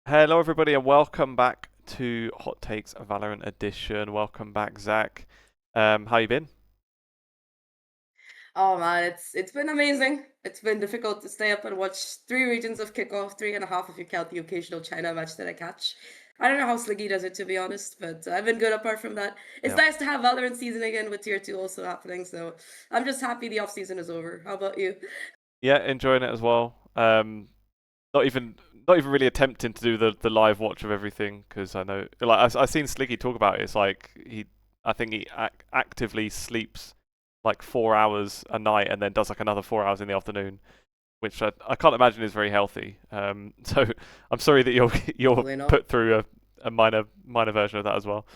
Hello, everybody, and welcome back to Hot Takes Valorant Edition. Welcome back, Zach. How you been? Oh man, it's been amazing. It's been difficult to stay up and watch 3 regions of kickoff, 3.5 if you count the occasional China match that I catch. I don't know how Sliggy does it, to be honest, but I've been good apart from that. It's Yeah, nice to have Valorant season again with Tier 2 also happening, so I'm just happy the off season is over. How about you? yeah, enjoying it as well. Not even not even really attempting to do the live watch of everything because I know, like, I've seen Sliggy talk about it. It's like I think he actively sleeps like 4 hours a night and then does like another 4 hours in the afternoon, which I can't imagine is very healthy. So I'm sorry that you're Probably not. put through a minor version of that as well.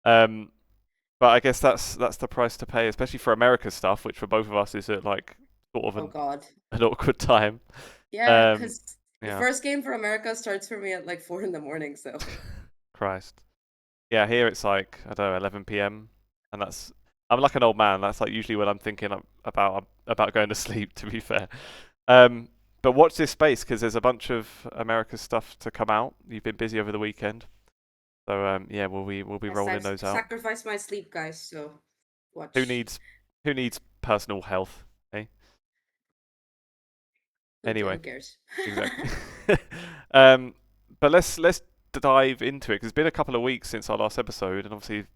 Um, But I guess that's the price to pay, especially for America stuff, which for both of us is at like sort of Oh god. an awkward time. Yeah, Um, because the yeah, first game for America starts for me at like 4 in the morning, so. Christ. Yeah, here it's like I don't know 11 p.m. and that's I'm like an old man. That's like usually when I'm thinking about going to sleep. To be fair, um, but watch this space because there's a bunch of America stuff to come out. You've been busy over the weekend, so yeah, we'll be Yes, rolling I've those out. sacrificed my sleep, guys, so Who watch. needs who needs personal health? Eh? Who Anyway. cares? Exactly. um, but let's dive into it because it's been a couple of weeks since our last episode, and obviously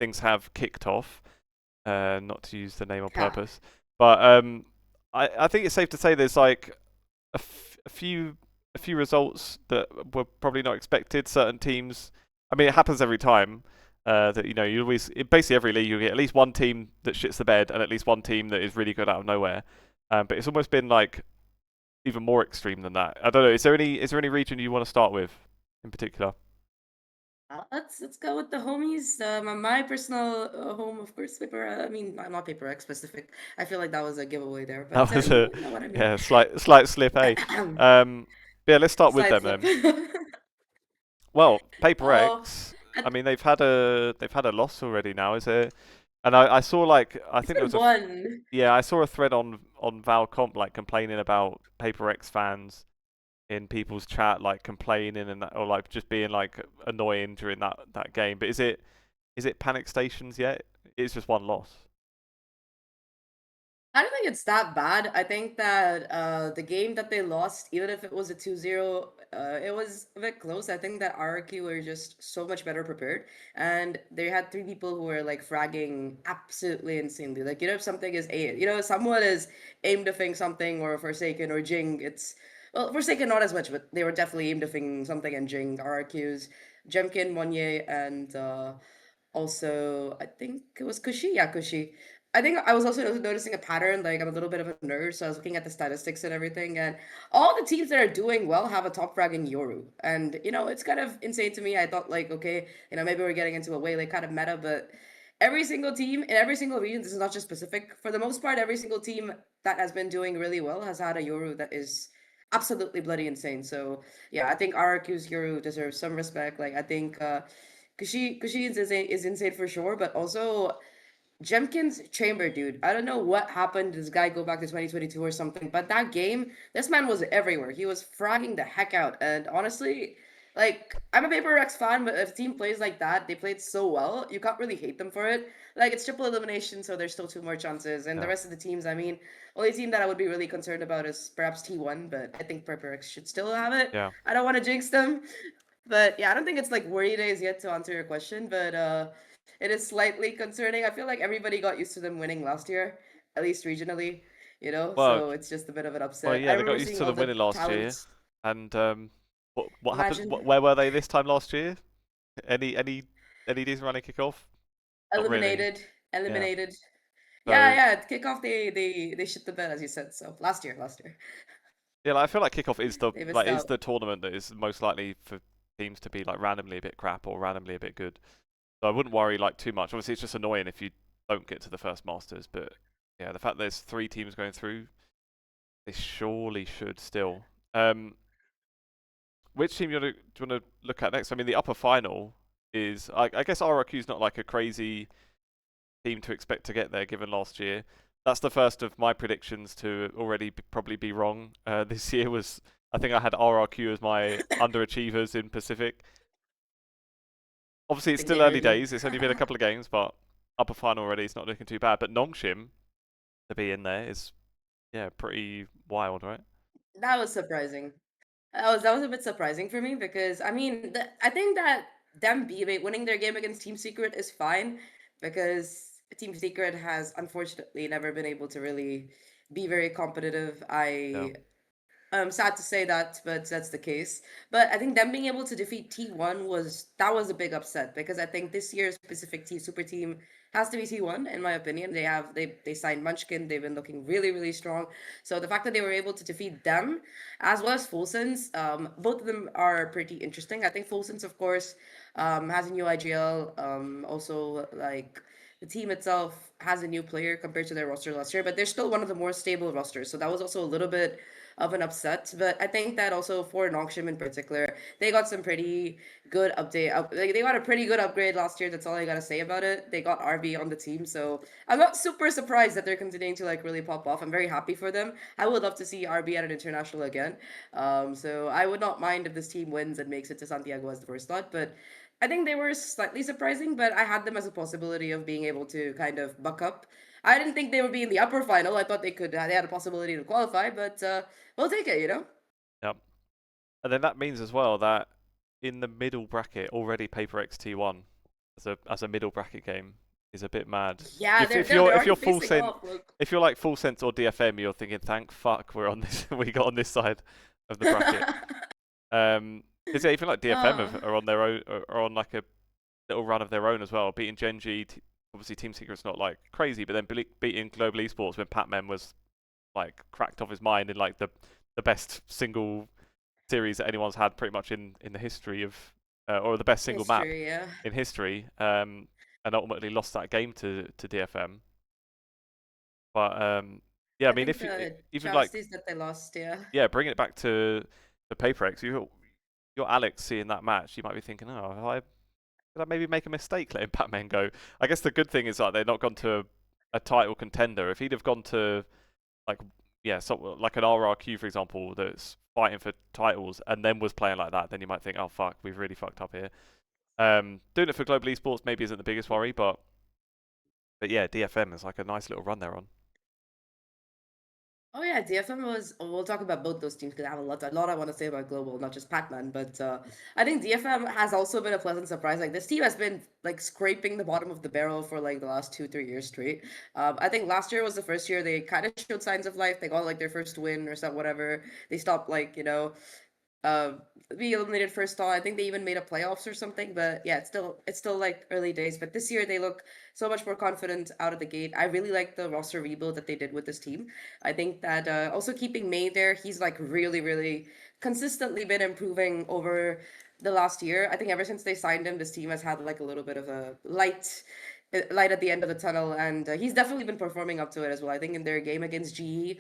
things have kicked off. Not to use the name on Yeah. purpose, but I think it's safe to say there's like a few results that were probably not expected. Certain teams, I mean, it happens every time. That you always in basically every league you get at least one team that shits the bed and at least one team that is really good out of nowhere. But it's almost been like even more extreme than that. I don't know. Is there any region you want to start with in particular? Let's go with the homies. My personal home, of course, paper. I mean, not paper X specific. I feel like that was a giveaway there, but That was a you know what I mean. yeah slight slip, eh? Um, yeah, let's start with Side them slip. then. Well, Paper Oh, X. I and mean, they've had a loss already now, is it? And I saw like I it's think there been was one. yeah, I saw a thread on Valcomp like complaining about Paper X fans in people's chat, like complaining and that, or like just being like annoying during that game. But is it panic stations yet? It's just one loss. I don't think it's that bad. I think that the game that they lost, even if it was a 2-0, it was a bit close. I think that RRQ were just so much better prepared. And they had 3 people who were like fragging absolutely insanely. Like, if something is if someone is aim defing something or Forsaken or Jing, it's well, Forsaken not as much, but they were definitely aim defing something and Jing, RRQs, Jemkin, Monye, and also, I think it was Kushi. Yeah, Kushi. I think I was also noticing a pattern. Like, I'm a little bit of a nerd, so I was looking at the statistics and everything. And all the teams that are doing well have a top frag in Yoru. And, it's kind of insane to me. I thought, like, okay, maybe we're getting into a way like kind of meta, but every single team in every single region, this is not just specific. For the most part, every single team that has been doing really well has had a Yoru that is absolutely bloody insane. So, yeah, I think RRQ's Yoru deserves some respect. Like, I think Kushi is insane for sure, but also Jemkin's chamber, dude. I don't know what happened. This guy go back to 2022 or something, but that game, this man was everywhere. He was fragging the heck out, and honestly, like I'm a Paper Rex fan, but if a team plays like that, they played so well, you can't really hate them for it. Like it's triple elimination, so there's still 2 more chances, and the Yeah. rest of the teams, I mean, only team that I would be really concerned about is perhaps T1, but I think Paper Rex should still have it. Yeah. I don't want to jinx them, but yeah, I don't think it's like worry days yet to answer your question, but it is slightly concerning. I feel like everybody got used to them winning last year, at least regionally, Well, so it's just a bit of an well, upset. I yeah, they remember got used seeing to all them the winning last year, talents. and what happened? Imagine Where were they this time last year? Any decent running kickoff? Not really. eliminated, Yeah. eliminated. Yeah, So yeah. At kickoff, they shit the bed as you said. So last year, yeah, like, I feel like kickoff they missed is out. the tournament that is most likely for teams to be like randomly a bit crap or randomly a bit good. So I wouldn't worry like too much. Obviously, it's just annoying if you don't get to the first Masters, but yeah, the fact there's 3 teams going through, they surely should still. Which team do you want to look at next? I mean, the upper final is, I guess RRQ is not like a crazy team to expect to get there given last year. That's the first of my predictions to already probably be wrong. This year was I think I had RRQ as my underachievers in Pacific. Obviously, I it's think still they early heard you. days. It's only been a couple of games, but upper final already is not looking too bad. But Nongshim to be in there is, yeah, pretty wild, right? That was surprising. That was a bit surprising for me because I mean I think that them winning their game against Team Secret is fine because Team Secret has unfortunately never been able to really be very competitive. Yeah, Sad to say that, but that's the case. But I think them being able to defeat T1 was a big upset because I think this year's Pacific Team Super Team has to be T1 in my opinion. They signed Munchkin. They've been looking really really strong. So the fact that they were able to defeat them as well as Fulsons, both of them are pretty interesting. I think Fulsons, of course, has a new IGL. Also like the team itself has a new player compared to their roster last year, but they're still one of the more stable rosters. So that was also a little bit of an upset. But I think that also for Nongshim in particular, they got some pretty good like they got a pretty good upgrade last year. That's all I gotta say about it. They got RB on the team, so I'm not super surprised that they're continuing to like really pop off. I'm very happy for them. I would love to see RB at an international again. So I would not mind if this team wins and makes it to Santiago as the first slot, but. I think they were slightly surprising, but I had them as a possibility of being able to kind of buck up. I didn't think they would be in the upper final. I thought they had a possibility to qualify, but we'll take it, you know? yep. And then that means as well that in the middle bracket already Paper X T1 as a middle bracket game is a bit mad. Yeah, If they're if no, you're they're if already you're full facing sent off. Look. if you're like full sense or DFM, you're thinking, thank fuck we're on this we got on this side of the bracket. Because yeah, even like DFM uh, are on their own are on like a little run of their own as well. Beating Gen.G, obviously Team Secret's not like crazy, but then beating Global Esports when Patman was like cracked off his mind in like the best single series that anyone's had pretty much in the history of or the best single map history, yeah. in history, and ultimately lost that game to DFM. But yeah, I I mean, think if you the even like travesties that they lost, yeah. yeah, bringing it back to the PaperX, you're Alex seeing that match, you might be thinking, oh, did I maybe make a mistake letting Batman go? I guess the good thing is like they've not gone to a title contender. If he'd have gone to like yeah, like an RRQ for example, that's fighting for titles and then was playing like that, then you might think, oh fuck, we've really fucked up here. Doing it for global esports maybe isn't the biggest worry, but yeah, DFM is like a nice little run they're on. Oh yeah, DFM was. We'll talk about both those teams because I have a lot I want to say about Global, not just Pac-Man. But I think DFM has also been a pleasant surprise. Like this team has been like scraping the bottom of the barrel for like the last 2 3 years straight. I think last year was the first year they kind of showed signs of life. They got like their first win or something, whatever. They stopped like uh be eliminated first all. I think they even made a playoffs or something, but yeah, it's still like early days. But this year they look so much more confident out of the gate. I really like the roster rebuild that they did with this team. I think that also keeping May there, he's like really, really consistently been improving over the last year. I think ever since they signed him, this team has had like a little bit of a light at the end of the tunnel, and he's definitely been performing up to it as well. I think in their game against GE,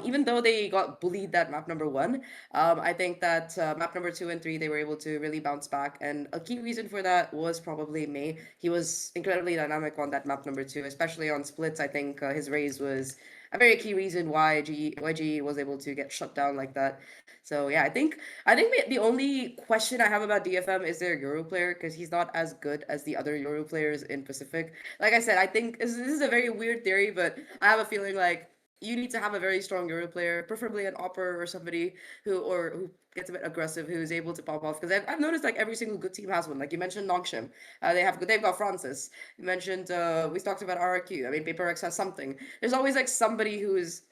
even though they got bullied that map number one, I think that map number 2 and 3 they were able to really bounce back, and a key reason for that was probably May. He was incredibly dynamic on that map number 2, especially on splits. I think his raise was a very key reason why GE was able to get shut down like that. So yeah, I think the only question I have about DFM is their Euro player because he's not as good as the other Euro players in Pacific. Like I said, I think this is a very weird theory, but I have a feeling like you need to have a very strong Euro player, preferably an Opper or somebody who gets a bit aggressive, who is able to pop off. Because I've noticed like every single good team has one. Like you mentioned Nongshim, they've got Francis. You mentioned we talked about RRQ. I mean, PaperX has something. There's always like somebody who's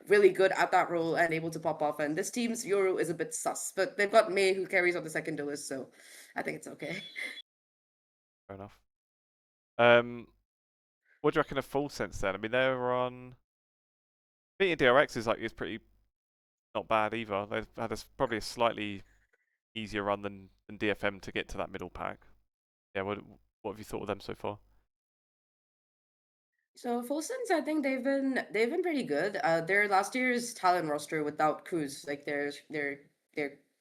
really good at that role and able to pop off. And this team's Euro is a bit sus, but they've got May who carries on the second duelist, so I think it's okay. Fair enough. Um, what do you reckon of full sense then? I mean, they're on beating DRX is pretty not bad either. They've had probably a slightly easier run than DFM to get to that middle pack. Yeah, what have you thought of them so far? So Folsons, I think they've been pretty good. Their last year's talent roster without Cruz, like their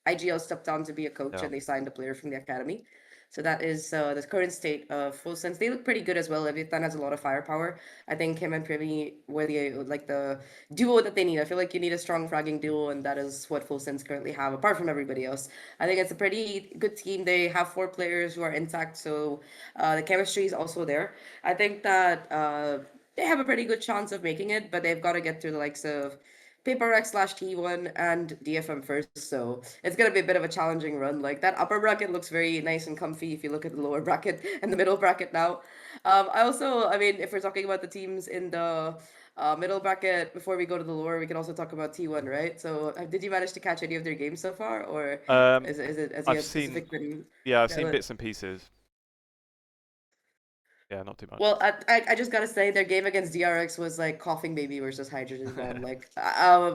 IGL stepped down to be a coach Yeah, and they signed a player from the academy. So that is the current state of Full Sense. They look pretty good as well. Leviathan has a lot of firepower. I think him and Privy were the duo that they need. I feel like you need a strong fragging duo, and that is what Full Sense currently have, apart from everybody else. I think it's a pretty good team. They have 4 players who are intact, so the chemistry is also there. I think that they have a pretty good chance of making it, but they've got to get through the likes of PRX/T1 and DFM first, so it's gonna be a bit of a challenging run. Like that upper bracket looks very nice and comfy if you look at the lower bracket and the middle bracket now. I mean, if we're talking about the teams in the middle bracket before we go to the lower, we can also talk about T1, right? So, did you manage to catch any of their games so far, or Um, is has I've the seen, Pacific been? yeah, I've Yeah, seen bits and pieces. Yeah, not too much. well, I just gotta say their game against DRX was like coughing baby versus hydrogen bomb. Like,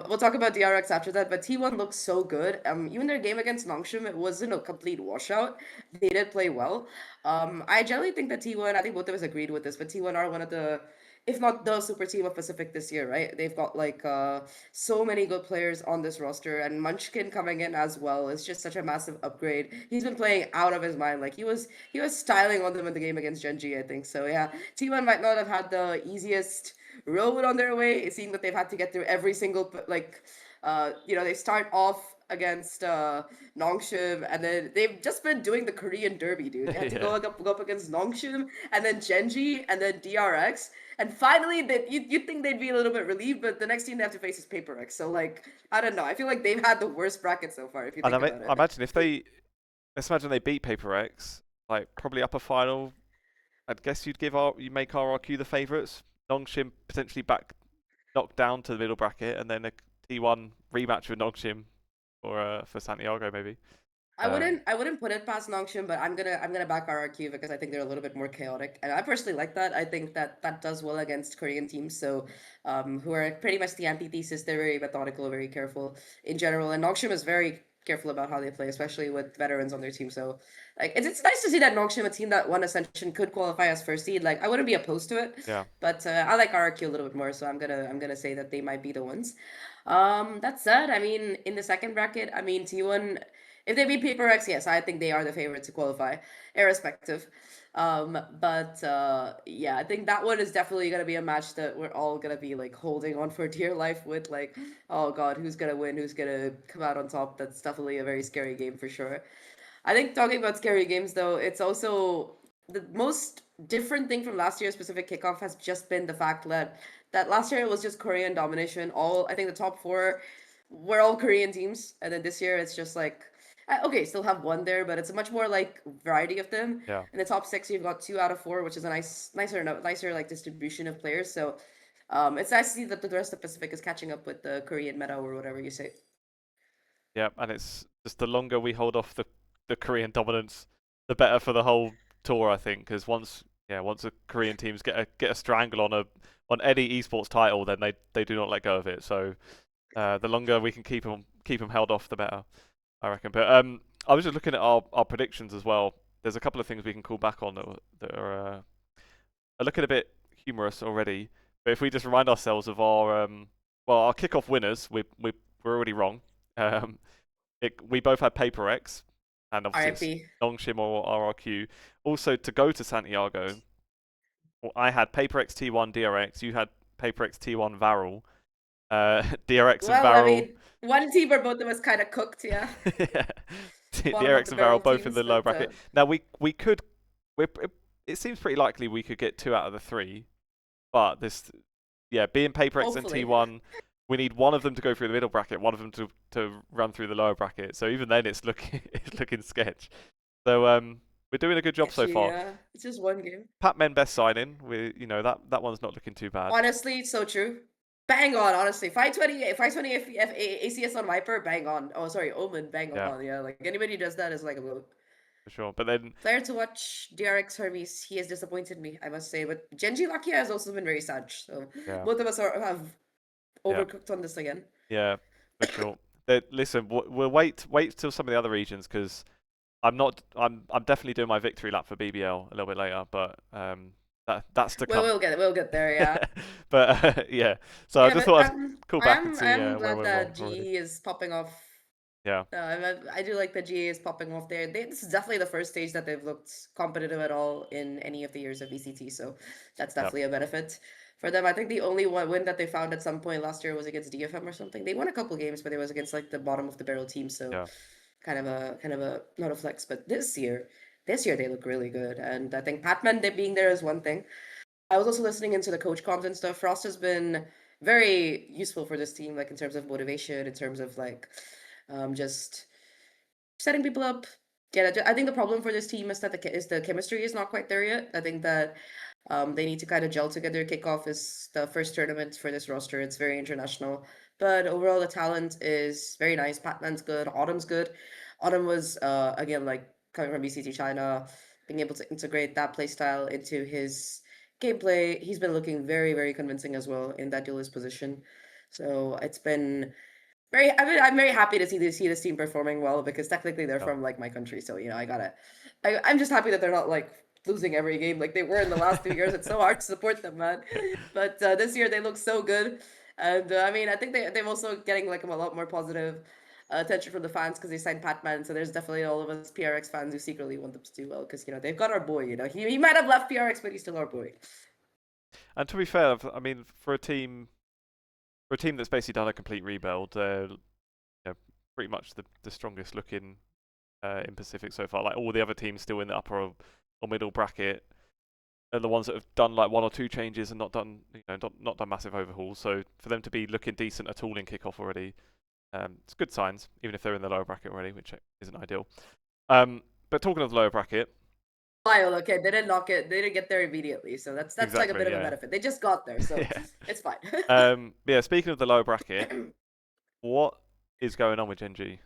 we'll talk about DRX after that, but T1 looks so good. Even their game against Nongshim, it wasn't a complete washout. They did play well. I generally think that T1, I think both of us agreed with this, but T1 are one of the, if not the super team of Pacific this year, right? They've got like so many good players on this roster, and Munchkin coming in as well is just such a massive upgrade. He's been playing out of his mind. Like he was styling on them in the game against Gen.G, I think. So yeah, T1 might not have had the easiest road on their way, seeing that they've had to get through every single like they start off against Nongshim, and then they've just been doing the Korean Derby, dude. They had to Yeah. go up against Nongshim, and then Gen.G, and then DRX, and finally, you'd think they'd be a little bit relieved, but the next team they have to face is PRX. So like, I don't know. I feel like they've had the worst bracket so far, if you And think about I it. imagine if let's imagine they beat PRX, like probably upper final. I'd guess you make RRQ the favourites. Nongshim potentially knocked down to the middle bracket, and then a T1 rematch with Nongshim for Santiago maybe. I wouldn't put it past Nongshim, but I'm gonna back RRQ because I think they're a little bit more chaotic, and I personally like that. I think that that does well against Korean teams, so who are pretty much the antithesis. They're very methodical, very careful in general, and Nongshim is very careful about how they play, especially with veterans on their team. So like it's nice to see that Nongshim, a team that won Ascension, could qualify as first seed. Like I wouldn't be opposed to it, Yeah. but I like RRQ a little bit more, so I'm gonna say that they might be the ones. That said, I mean, in the second bracket, I mean, T1, if they beat PRX, yes, I think they are the favorite to qualify, irrespective. But yeah, I think that one is definitely gonna be a match that we're all gonna be like holding on for dear life with, like, oh God, who's gonna win? Who's gonna come out on top? That's definitely a very scary game for sure. I think talking about scary games though, it's also the most different thing from last year's Pacific Kickoff has just been the fact that last year it was just Korean domination. All I think the top 4 were all Korean teams, and then this year it's just like okay, still have one there, but it's a much more like variety of them. Yeah. In the top 6, you've got 2 out of 4, which is a nicer like distribution of players. So it's nice to see that the rest of Pacific is catching up with the Korean meta or whatever you say. Yeah, and it's just the longer we hold off the Korean dominance, the better for the whole tour, I think. Because once the Korean teams get a strangle on any esports title, then they do not let go of it. So the longer we can keep them held off, the better, I reckon. But I was just looking at our predictions as well. There's a couple of things we can call back on that are looking a bit humorous already. But if we just remind ourselves of our kickoff winners, we're already wrong. Um, we both had Paper X, and obviously it's RIP. Nongshim or RRQ. Also, to go to Santiago, well, I had Paper X T1 DRX. You had Paper X T1 Varel. DRX and Well, I Varel. mean, one team or both of us kind of cooked, yeah. Yeah. Bottom of DRX the and Varel barrel both in teams, the low but bracket. Now we could. It seems pretty likely we could get 2 out of the 3, but being Paper X and hopefully. T1, we need one of them to go through the middle bracket, one of them to run through the lower bracket. So even then, it's looking it's looking sketch. So we're doing a good job so Actually, far. yeah, it's just one game. Patmen best signing. That one's not looking too bad. Honestly, so true. Bang on, honestly. 520 ACS on Viper, bang on. Oh, sorry, Omen, bang Yeah, on. Yeah, like anybody who does that is like a for sure. But then player to watch. DRX Hermes, he has disappointed me, I must say. But Gen.G Lakia has also been very sad. So yeah, both of us have yeah, overcooked on this again. yeah, for sure. Listen, we'll wait till some of the other regions because I'm not. I'm definitely doing my victory lap for BBL a little bit later, but that's to Well, come. we'll get there, yeah. But yeah, so I Yeah, just but thought I'd call I back and am I see am where glad we're that wrong already. GE is popping off Yeah. I do like the GA is popping off there. This is definitely the first stage that they've looked competitive at all in any of the years of VCT, so that's Yep. definitely a benefit for them. I think the only one win that they found at some point last year was against DFM or something. They won a couple games, but it was against like the bottom of the barrel team, so Yeah. kind of a not a flex. But this year they look really good, and I think Patman they being there is one thing. I was also listening into the coach comms and stuff. Frost has been very useful for this team, like in terms of motivation, in terms of like just setting people up. Yeah, I think the problem for this team is that the chemistry is not quite there yet. I think that they need to kind of gel together. Kickoff is the first tournament for this roster. It's very international, but overall the talent is very nice. Patman's good. Autumn's good. Autumn was again like coming from BCT China, being able to integrate that playstyle into his gameplay. He's been looking very very convincing as well in that duelist position. So it's been I'm very happy to see this team performing well because technically they're Yeah. from like my country, so you know I'm just happy that they're not like losing every game like they were in the last 2 years. It's so hard to support them, man. But this year they look so good, and I mean I think they're also getting like a lot more positive attention from the fans because they signed Patman. So there's definitely all of us PRX fans who secretly want them to do well because you know they've got our boy. You know he might have left PRX, but he's still our boy. And to be fair, I mean, for a team that's basically done a complete rebuild, they're pretty much the strongest looking in Pacific so far. Like all the other teams still in the upper or middle bracket are the ones that have done like one or two changes and not done not done massive overhauls. So for them to be looking decent at all in kickoff already, it's good signs, even if they're in the lower bracket already, which isn't ideal. But talking of the lower bracket, While okay, they didn't knock it. They didn't get there immediately, so that's like a exactly, bit of a yeah, benefit. They just got there, so yeah. it's fine. Yeah. Speaking of the lower bracket, what is going on with Gen.G?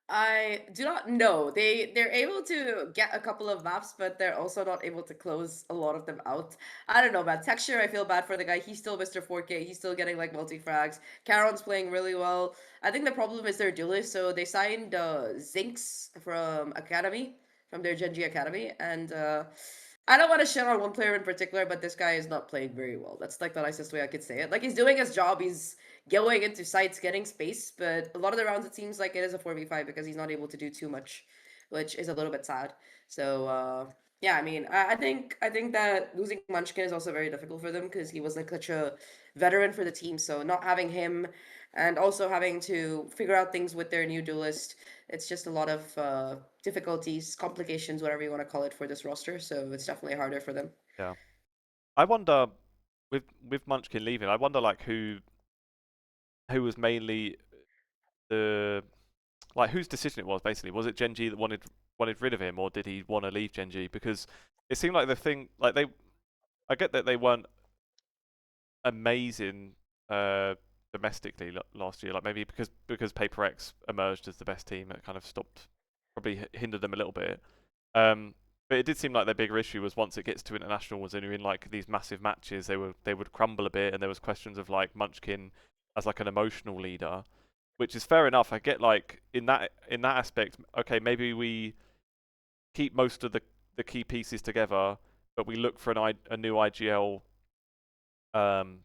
I do not know. They're able to get a couple of maps, but they're also not able to close a lot of them out. I don't know, man. Texture, I feel bad for the guy. He's still Mr. 4K. He's still getting like multi frags. Caron's playing really well. I think the problem is their duelist. So they signed Zinx from Academy, from their Gen.G Academy, and I don't want to shit on one player in particular, but this guy is not playing very well. That's like the nicest way I could say it. Like he's doing his job. He's going into sites, getting space, but a lot of the rounds it seems like it is a 4v5 because he's not able to do too much, which is a little bit sad. So yeah, I mean, I think that losing Munchkin is also very difficult for them because he was like such a veteran for the team. So not having him and also having to figure out things with their new duelist, it's just a lot of difficulties, complications, whatever you want to call it for this roster. So it's definitely harder for them. Yeah, I wonder with Munchkin leaving, I wonder like who was mainly the whose decision it was basically. Was it Gen.G that wanted rid of him, or did he want to leave Gen.G? Because it seemed like the thing like I get that they weren't amazing domestically last year. Like maybe because PRX emerged as the best team, it kind of stopped, probably hindered them a little bit. But it did seem like their bigger issue was once it gets to internationals and you're in like these massive matches, they would crumble a bit, and there was questions of like Munchkin as like an emotional leader, which is fair enough. I get like in that aspect, okay, maybe we keep most of the key pieces together, but we look for a new IGL um,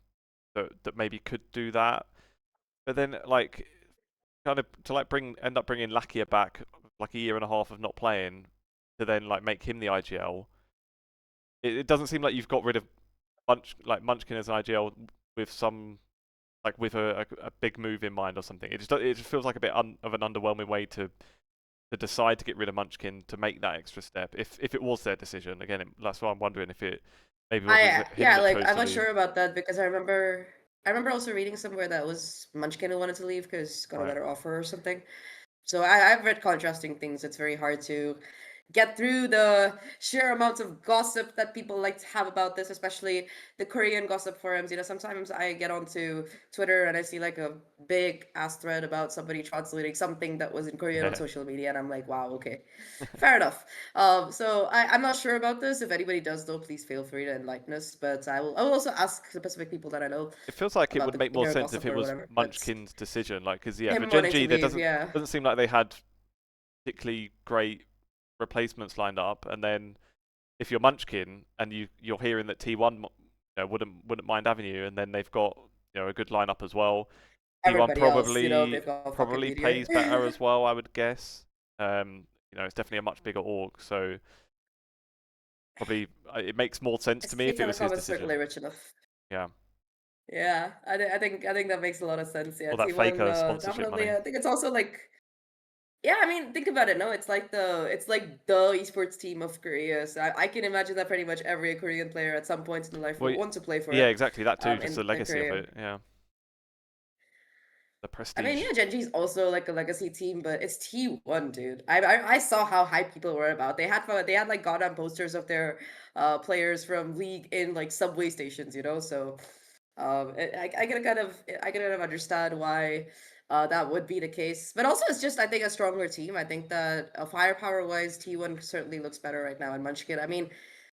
that maybe could do that. But then like kind of to like end up bringing Lakia back like a year and a half of not playing to then like make him the IGL. It doesn't seem like you've got rid of Munchkin as an IGL with some like with a big move in mind or something. It just feels like a bit of an underwhelming way to decide to get rid of Munchkin to make that extra step. If it was their decision, again, that's why I'm wondering if it maybe was him Yeah, that like chose I'm to not leave. sure about that because I remember also reading somewhere that was Munchkin who wanted to leave because got a Right. better offer or something. So I've read contrasting things. It's very hard to get through the sheer amounts of gossip that people like to have about this, especially the Korean gossip forums. You know, sometimes I get onto Twitter and I see like a big ass thread about somebody translating something that was in Korean on Yeah. social media, and I'm like, wow, okay, fair enough. So I'm not sure about this. If anybody does though, please feel free to enlighten us. But I will also ask the specific people that I know It feels like it about would the make more inner sense if gossip it or was whatever. But Munchkin's decision. Like, because yeah, for him wanting to Gen.G, there leave, yeah. doesn't seem like they had particularly great replacements lined up. And then if you're Munchkin and you're hearing that T1 wouldn't mind having you, and then they've got a good lineup as well. T1 everybody else, you know, they've got fucking probably Meteor. pays better as well, I would guess. You know, it's definitely a much bigger org, so probably it makes more sense to me SK if it was his Telecom is decision. certainly rich enough. Yeah. Yeah, I think that makes a lot of sense. Yeah, All that T1 faker sponsorship definitely. money. I think it's also like, yeah, I mean, think about it. No, it's like the esports team of Korea. So I can imagine that pretty much every Korean player at some point in their life will Well, want to play for yeah, it. exactly that too. Just the In legacy of Korea. it. Yeah, the I mean, prestige. yeah, Gen.G is also like a legacy team, but it's T1, dude. I saw how hyped people were about. They had like goddamn posters of their players from League in like subway stations, you know. So I can kind of understand why that would be the case. But also, it's just I think a stronger team. I think that firepower wise, T1 certainly looks better right now in Munchkin. I mean,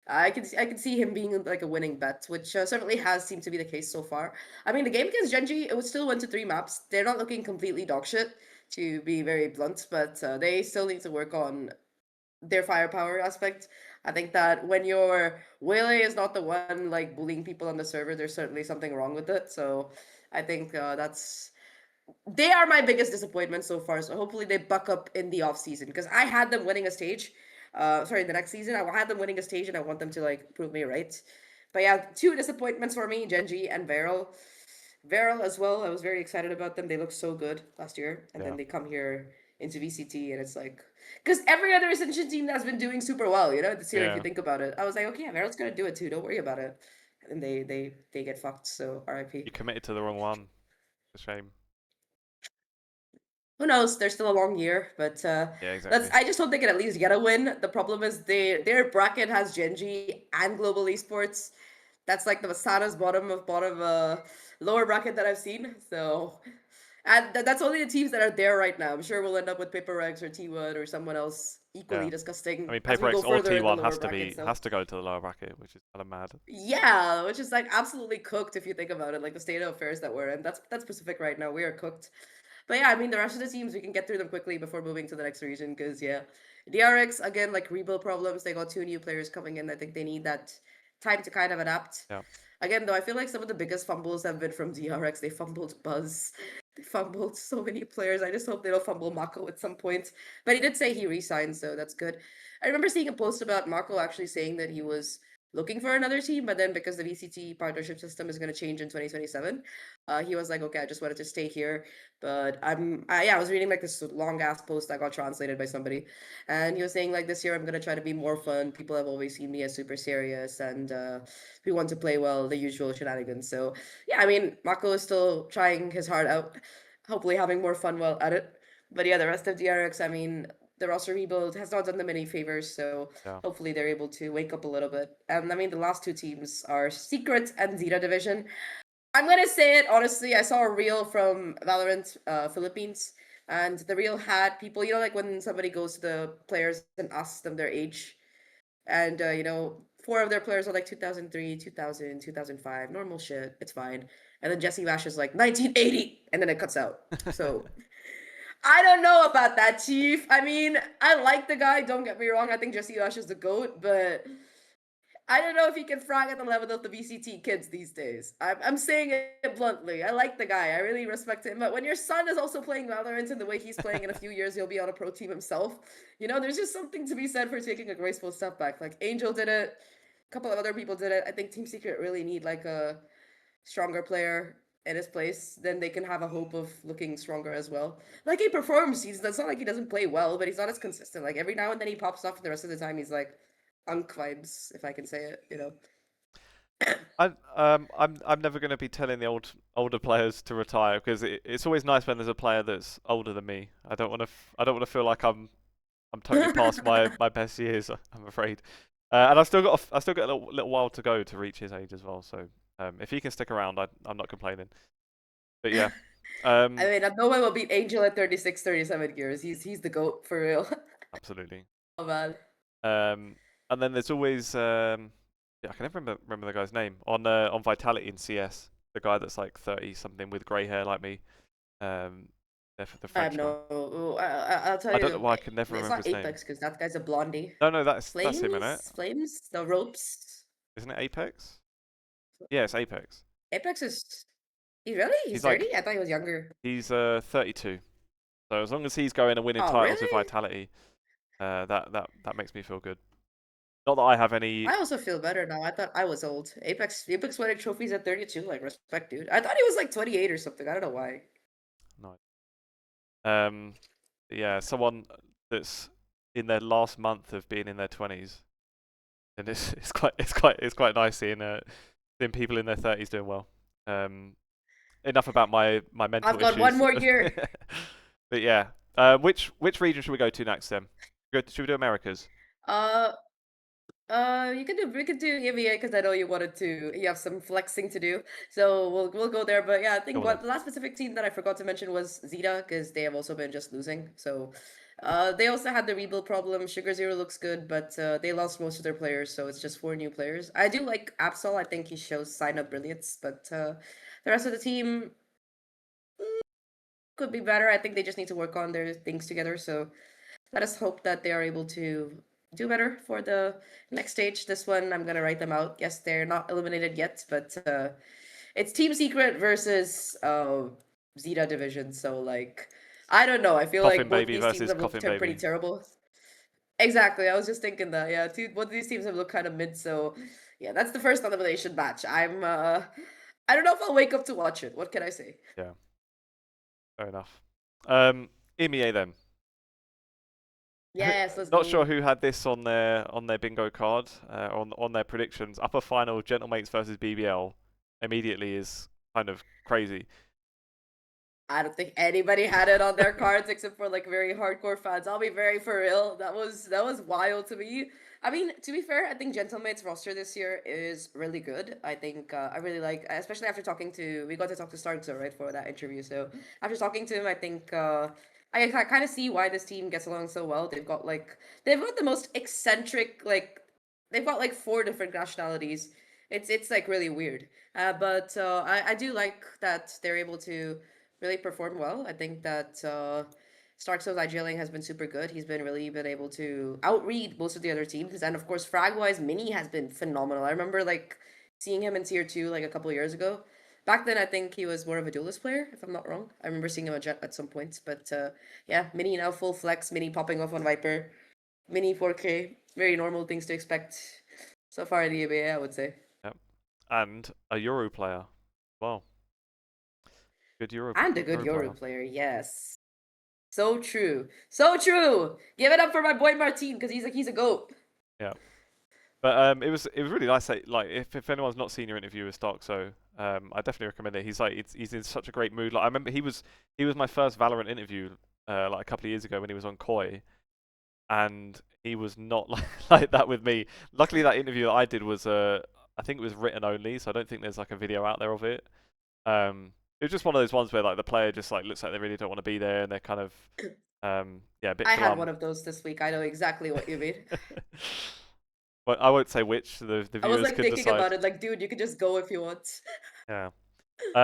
I can see him being like a winning bet, which certainly has seemed to be the case so far. I mean, the game against Gen.G, it was still 1 to 3 maps. They're not looking completely dog shit, to be very blunt, but they still need to work on their firepower aspect. I think that when your Wele is not the one like bullying people on the server, there's certainly something wrong with it. So I think they are my biggest disappointment so far. So hopefully they buck up in the off season because I had them winning a stage. Sorry, the next season I had them winning a stage, and I want them to like prove me right. But yeah, two disappointments for me: Gen.G and Varel. Varel as well. I was very excited about them. They looked so good last year, and Yeah. then they come here into VCT, and it's like because every other Ascension team has been doing super well, you know, this year. If you Yeah. think about it, I was like, okay, yeah, Varel's gonna do it too. Don't worry about it. And they get fucked. So RIP. You committed to the wrong one. It's a shame. Who knows? There's still a long year, but Yeah, let's. exactly. I just hope they can at least get a win. The problem is their bracket has Gen.G and Global Esports. That's like the Masana's bottom lower bracket that I've seen. So, and that's only the teams that are there right now. I'm sure we'll end up with PRX or T1 or someone else equally Yeah. I disgusting mean, as we go PaperX or further in the T1 lower bracket. So has to go to the lower bracket, which is kind of mad. yeah, which is like absolutely cooked if you think about it. Like the state of affairs that we're in. That's Pacific right now. We are cooked. But yeah, I mean, the rest of the teams, we can get through them quickly before moving to the next region. Because, yeah, DRX, again, like rebuild problems. They got 2 new players coming in. I think they need that time to kind of adapt. Yeah. Again, though, I feel like some of the biggest fumbles have been from DRX. They fumbled Buzz. They fumbled so many players. I just hope they don't fumble Mako at some point. But he did say he resigned, so that's good. I remember seeing a post about Mako actually saying that he was looking for another team, but then because the VCT partnership system is going to change in 2027, he was like, okay, I just wanted to stay here. But I was reading like this long ass post that got translated by somebody, and he was saying like this year I'm gonna try to be more fun. People have always seen me as super serious, and we want to play well, the usual shenanigans. So yeah, I mean, Mako is still trying his heart out, hopefully having more fun while at it. But yeah, the rest of DRX, I mean, the roster rebuild has not done them any favors, so Yeah. hopefully they're able to wake up a little bit. And I mean, the last two teams are Secret and Zeta Division. I'm gonna say it honestly. I saw a reel from Valorant Philippines, and the reel had people. You know, like when somebody goes to the players and asks them their age, and you know, 4 of their players are like 2003, 2000, 2005, normal shit. It's fine. And then Jesse Vash is like 1980, and then it cuts out. So I don't know about that, Chief. I mean, I like the guy. Don't get me wrong. I think Jesse Vash is the goat, but I don't know if he can frag at the level of the VCT kids these days. I'm saying it bluntly. I like the guy. I really respect him. But when your son is also playing Valorant in the way he's playing, in a few years he'll be on a pro team himself. You know, there's just something to be said for taking a graceful step back. Like Angel did it. A couple of other people did it. I think Team Secret really need like a stronger player in his place. Then they can have a hope of looking stronger as well. Like he performs. That's not like he doesn't play well, but he's not as consistent. Like every now and then he pops off, and the rest of the time he's like unk vibes, if I can say it, you know. I'm never going to be telling the older players to retire because it's always nice when there's a player that's older than me. I don't want to I don't want to feel like I'm totally past my best years. I'm afraid. And I still got a little while to go to reach his age as well. So if he can stick around, I'm not complaining. But yeah. I mean, no one will beat Angel at 36, 37 years. He's the GOAT for real. Absolutely. Oh man. And then there's always yeah, I can never remember the guy's name on Vitality in CS. The guy that's like 30 something with grey hair like me. The I have French guy. no. I'll tell I don't know you, why I can never it's remember not his name. Apex because that guy's a blondie. No, that's him in it. Flames, the ropes. Isn't it Apex? Yeah, it's Apex. Apex is. Really? He's He's like 30? I thought he was younger. he's 32. So as long as he's going and winning Oh, titles with really? Vitality, that makes me feel good. Not that I have any. I also feel better now. I thought I was old. Apex winning trophies at 32. Like, respect, dude. I thought he was like 28 or something. I don't know why. No. Yeah, someone that's in their last month of being in their 20s, and it's quite nice seeing people in their 30s doing well. Enough about my mental I've got one issues. more year. But yeah, which region should we go to next then? Should we do Americas? Uh, we could do EMEA because I know you wanted to. You have some flexing to do, so we'll go there. But yeah, I Go think on then. what the last specific team that I forgot to mention was Zeta because they have also been just losing. So, they also had the rebuild problem. Sugar Zero looks good, but they lost most of their players, so it's just 4 new players. I do like Absol. I think he shows sign of brilliance, but the rest of the team could be better. I think they just need to work on their things together. So let us hope that they are able to do better for the next stage. This one, I'm gonna write them out. Yes, they're not eliminated yet, but it's Team Secret versus Zeta Division. So like, I don't know. I feel Coffin like both Baby these teams versus have looked Coffin pretty Baby. terrible. Exactly. I was just thinking that. Yeah, both of these teams have looked kind of mid. So yeah, that's the first elimination match. I don't know if I'll wake up to watch it. What can I say? Yeah, fair enough. EMEA then. Yes, let's Not sure go. who had this on their bingo card, on their predictions. Upper final, Gentle Mates versus BBL. Immediately is kind of crazy. I don't think anybody had it on their cards except for like very hardcore fans. I'll be very for real. That was wild to me. I mean, to be fair, I think Gentlemate's roster this year is really good. I think I really like, especially after talking to, we got to talk to Starkzo, right, for that interview. So after talking to him, I think I kind of see why this team gets along so well. They've got the most eccentric they've got like 4 different nationalities. It's like really weird. But I do like that they're able to really performed well. I think that Starkzo's IGLing has been super good. He's been able to outread most of the other teams, and of course, frag-wise, Mini has been phenomenal. I remember like seeing him in tier 2 like a couple of years ago. Back then, I think he was more of a duelist player, if I'm not wrong. I remember seeing him at some points, but yeah, Mini now full flex. Mini popping off on Viper. Mini 4K. Very normal things to expect so far in the EMEA, I would say. Yep. And a Euro player. Wow. Good And a good Euro Yoru player. player, yes. So true. So true. Give it up for my boy Martin because he's a goat. Yeah. But it was really nice. Like if anyone's not seen your interview with Stark, so I definitely recommend it. He's in such a great mood. Like I remember he was my first Valorant interview like a couple of years ago when he was on Koi, and he was not like that with me. Luckily, that interview that I did was I think it was written only, so I don't think there's like a video out there of it. It was just one of those ones where like the player just like looks like they really don't want to be there, and they're kind of yeah, a bit I had one glum. of those this week. I know exactly what you mean. But I won't say which. The I was viewers like can thinking decide. about it, like, dude, you could just go if you want. Yeah.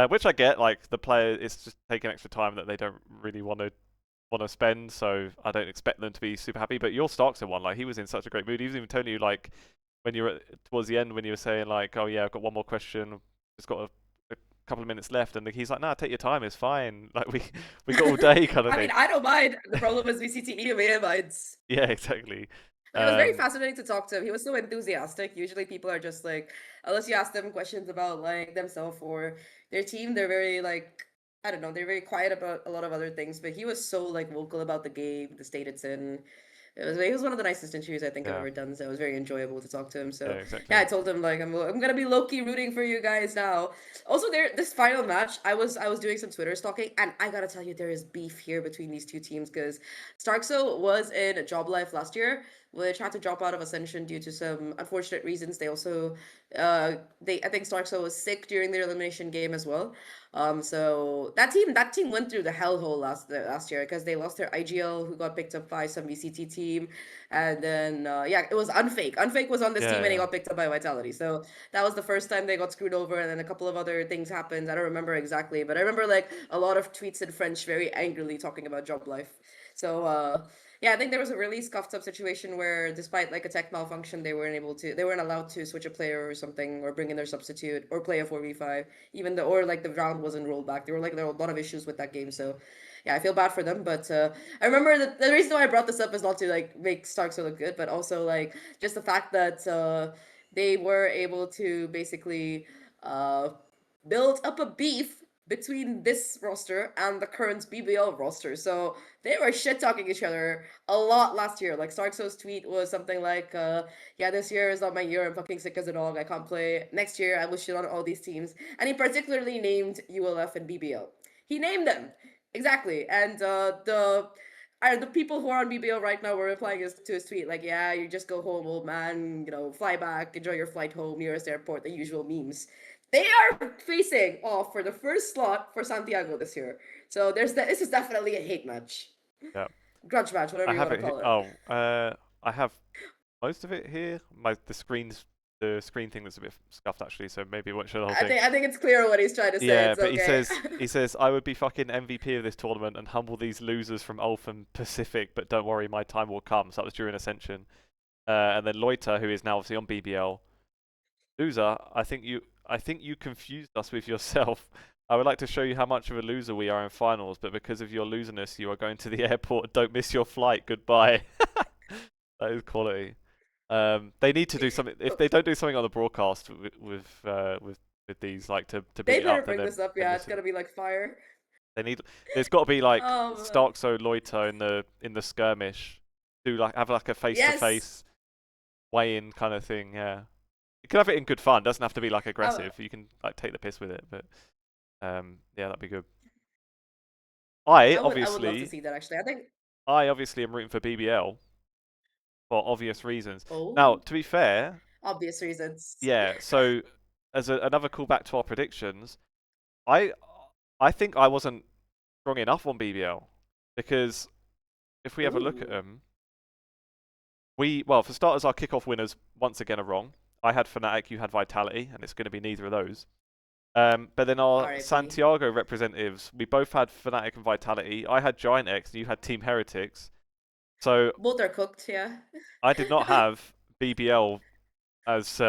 Which I get. Like the player is just taking extra time that they don't really want to spend, so I don't expect them to be super happy. But your Starkster one, like he was in such a great mood. He was even telling you like when you were towards the end when you were saying like, oh yeah, I've got one more question. Just got a couple of minutes left, and he's like, nah, take your time. It's fine. Like we got all day kind of I mean, thing. I don't mind. The problem is VCT EMEA minds. Yeah, exactly. It was very Um, fascinating to talk to him. He was so enthusiastic. Usually people are just like, unless you ask them questions about like themselves or their team, they're very like, I don't know, they're very quiet about a lot of other things. But he was so like vocal about the game, the state it's in. He was one of the nicest interviews I think I've yeah, ever done. So it was very enjoyable to talk to him. yeah, So yeah, exactly. I told him like I'm gonna be low key rooting for you guys now. Also, this final match, I was doing some Twitter stalking, and I gotta tell you, there is beef here between these two teams because Starkso was in Job Life last year, which had to drop out of Ascension due to some unfortunate reasons. They also, I think Starkso was sick during their elimination game as well. So that team went through the hellhole last year because they lost their IGL, who got picked up by some VCT team, and then yeah, it was Unfake. Unfake was on this Yeah, team and he yeah, got picked up by Vitality. So that was the first time they got screwed over, and then a couple of other things happened. I don't remember exactly, but I remember like a lot of tweets in French very angrily talking about Job Life. So Yeah, I think there was a really scuffed up situation where, despite like a tech malfunction, they weren't allowed to switch a player or something, or bring in their substitute, or play a 4v5, even though, or like the round wasn't rolled back. There were a lot of issues with that game. So, yeah, I feel bad for them. But I remember that the reason why I brought this up is not to like make Starks look good, but also like just the fact that they were able to basically uh, build up a beef between this roster and the current BBL roster. So they were shit talking each other a lot last year. Like Starkso's tweet was something like, yeah, this year is not my year. I'm fucking sick as a dog. I can't play. Next year, I will shit on all these teams. And he particularly named ULF and BBL. He named them. Exactly. And the people who are on BBL right now were replying to his tweet like, yeah, you just go home, old man, fly back, enjoy your flight home, nearest airport, the usual memes. They are facing off for the first slot for Santiago this year. So this is definitely a hate match. Yeah. Grudge match, whatever I you have want to it. call it. I have most of it here. The screen thing that's a bit scuffed actually. So maybe watch the whole thing. I think it's clear what he's trying to say. Yeah, It's but okay. he says I would be fucking MVP of this tournament and humble these losers from Ulf and Pacific, but don't worry, my time will come. So that was during Ascension. And then Loiter, who is now obviously on BBL. Loser, I think you confused us with yourself. I would like to show you how much of a loser we are in finals, but because of your loserness, you are going to the airport. Don't miss your flight. Goodbye. That is quality. They need to do something. If they don't do something on the broadcast with these, like to beat They it better up, then bring this up. they're Yeah, it's missing. gonna be like fire. They need. There's got to be like Um, Starkso Loiter in the skirmish. Do like have like a face to yes. face weigh in kind of thing. Yeah. You can have it in good fun. It doesn't have to be like Uh, aggressive. You can like take the piss with it, but yeah, that'd be good. I would love to see that actually. I think. I obviously am rooting for BBL for obvious reasons. Now, Oh, to be fair, obvious reasons. yeah. So as another callback to our predictions, I I think I wasn't strong enough on BBL because if we have a look at Ooh, them, well for starters our kickoff winners once again are wrong. I had Fnatic, you had Vitality, and it's going to be neither of those. But then our R.I.P. Santiago representatives, we both had Fnatic and Vitality. I had Giant X, and you had Team Heretics. So Both are cooked. Yeah. I did not have BBL as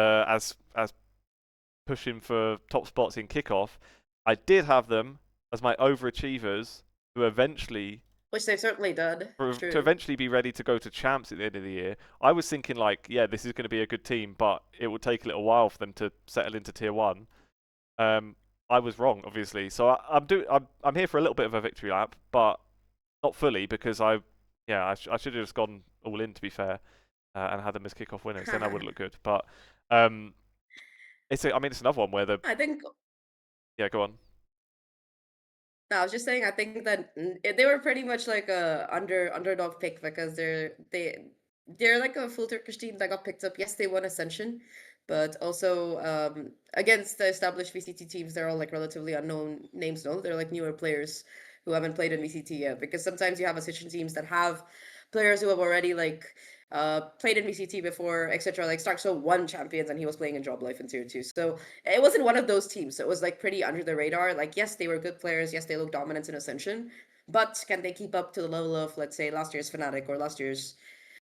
pushing for top spots in kickoff. I did have them as my overachievers to eventually Which they've certainly done. True. be ready to go to champs at the end of the year. I was thinking like, yeah, this is going to be a good team, but it will take a little while for them to settle into tier one. Um, I was wrong, obviously. So I'm here for a little bit of a victory lap, but not fully because I should have just gone all in to be fair, and had them as kickoff winners. Then I would look good. But um, I mean it's another one where the I think yeah go on. No, I was just saying. I think that they were pretty much like a underdog pick because they're like a full Turkish team that got picked up. Yes, they won Ascension, but also against the established VCT teams, they're all like relatively unknown names. No, they're like newer players who haven't played in VCT yet. Because sometimes you have Ascension teams that have players who have already like played in VCT before, etc. Like Starkso won champions and he was playing in Job Life in Tier 2. So it wasn't one of those teams. So it was like pretty under the radar. Like, yes, they were good players. Yes, they look dominant in Ascension. But can they keep up to the level of, let's say, last year's Fnatic or last year's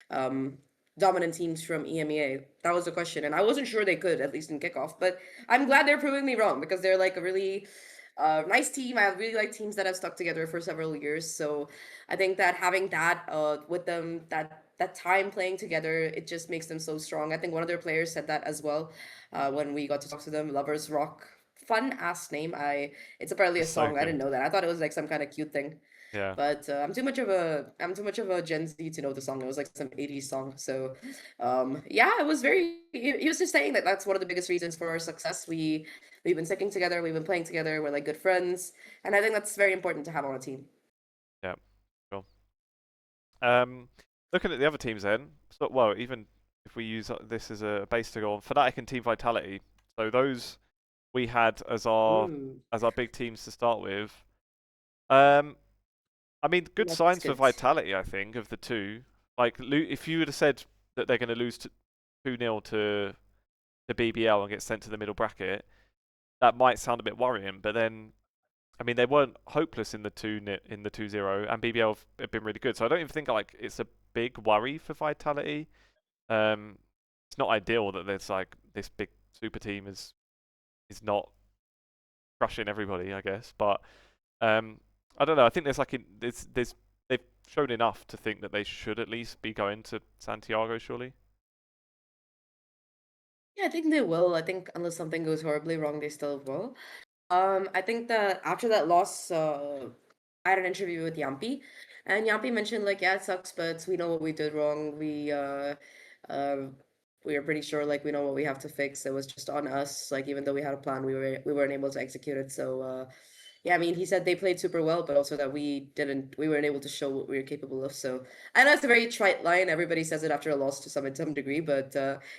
um, dominant teams from EMEA? That was the question. And I wasn't sure they could, at least in kickoff. But I'm glad they're proving me wrong because they're like a really nice team. I really like teams that have stuck together for several years. So I think that having that with them, that time playing together, it just makes them so strong. I think one of their players said that as well when we got to talk to them. Lovers Rock, fun ass name. It's apparently a It's so song. I didn't good. know that. I thought it was like some kind of cute thing. Yeah. But I'm too much of a Gen Z to know the song. It was like some 80s song. So yeah, it was very he was just saying that that's one of the biggest reasons for our success. We've been sticking together, we've been playing together, we're like good friends. And I think that's very important to have on a team. Yeah. Cool. Looking at the other teams then, so, well, even if we use this as a base to go on, Fnatic and Team Vitality. So those we had Mm, as our big teams to start with. Um, I mean, good that's signs for good. Vitality, I think, of the two. Like, if you would have said that they're going to lose 2-0 to BBL and get sent to the middle bracket, that might sound a bit worrying. But then I mean, they weren't hopeless in the 2-0, and BBL have been really good. So I don't even think like it's a big worry for Vitality. Um, it's not ideal that there's like this big super team is not crushing everybody, I guess. But I don't know. I think there's like there's they've shown enough to think that they should at least be going to Santiago, surely. Yeah, I think they will. I think unless something goes horribly wrong, they still will. I think that after that loss, I had an interview with Yampi, and Yampi mentioned like, yeah, it sucks, but we know what we did wrong. Uh, we are pretty sure like we know what we have to fix. It was just on us. Like even though we had a plan, we weren't able to execute it. So yeah, I mean, he said they played super well, but also that we weren't able to show what we were capable of. So I know it's a very trite line. Everybody says it after a loss to some degree, but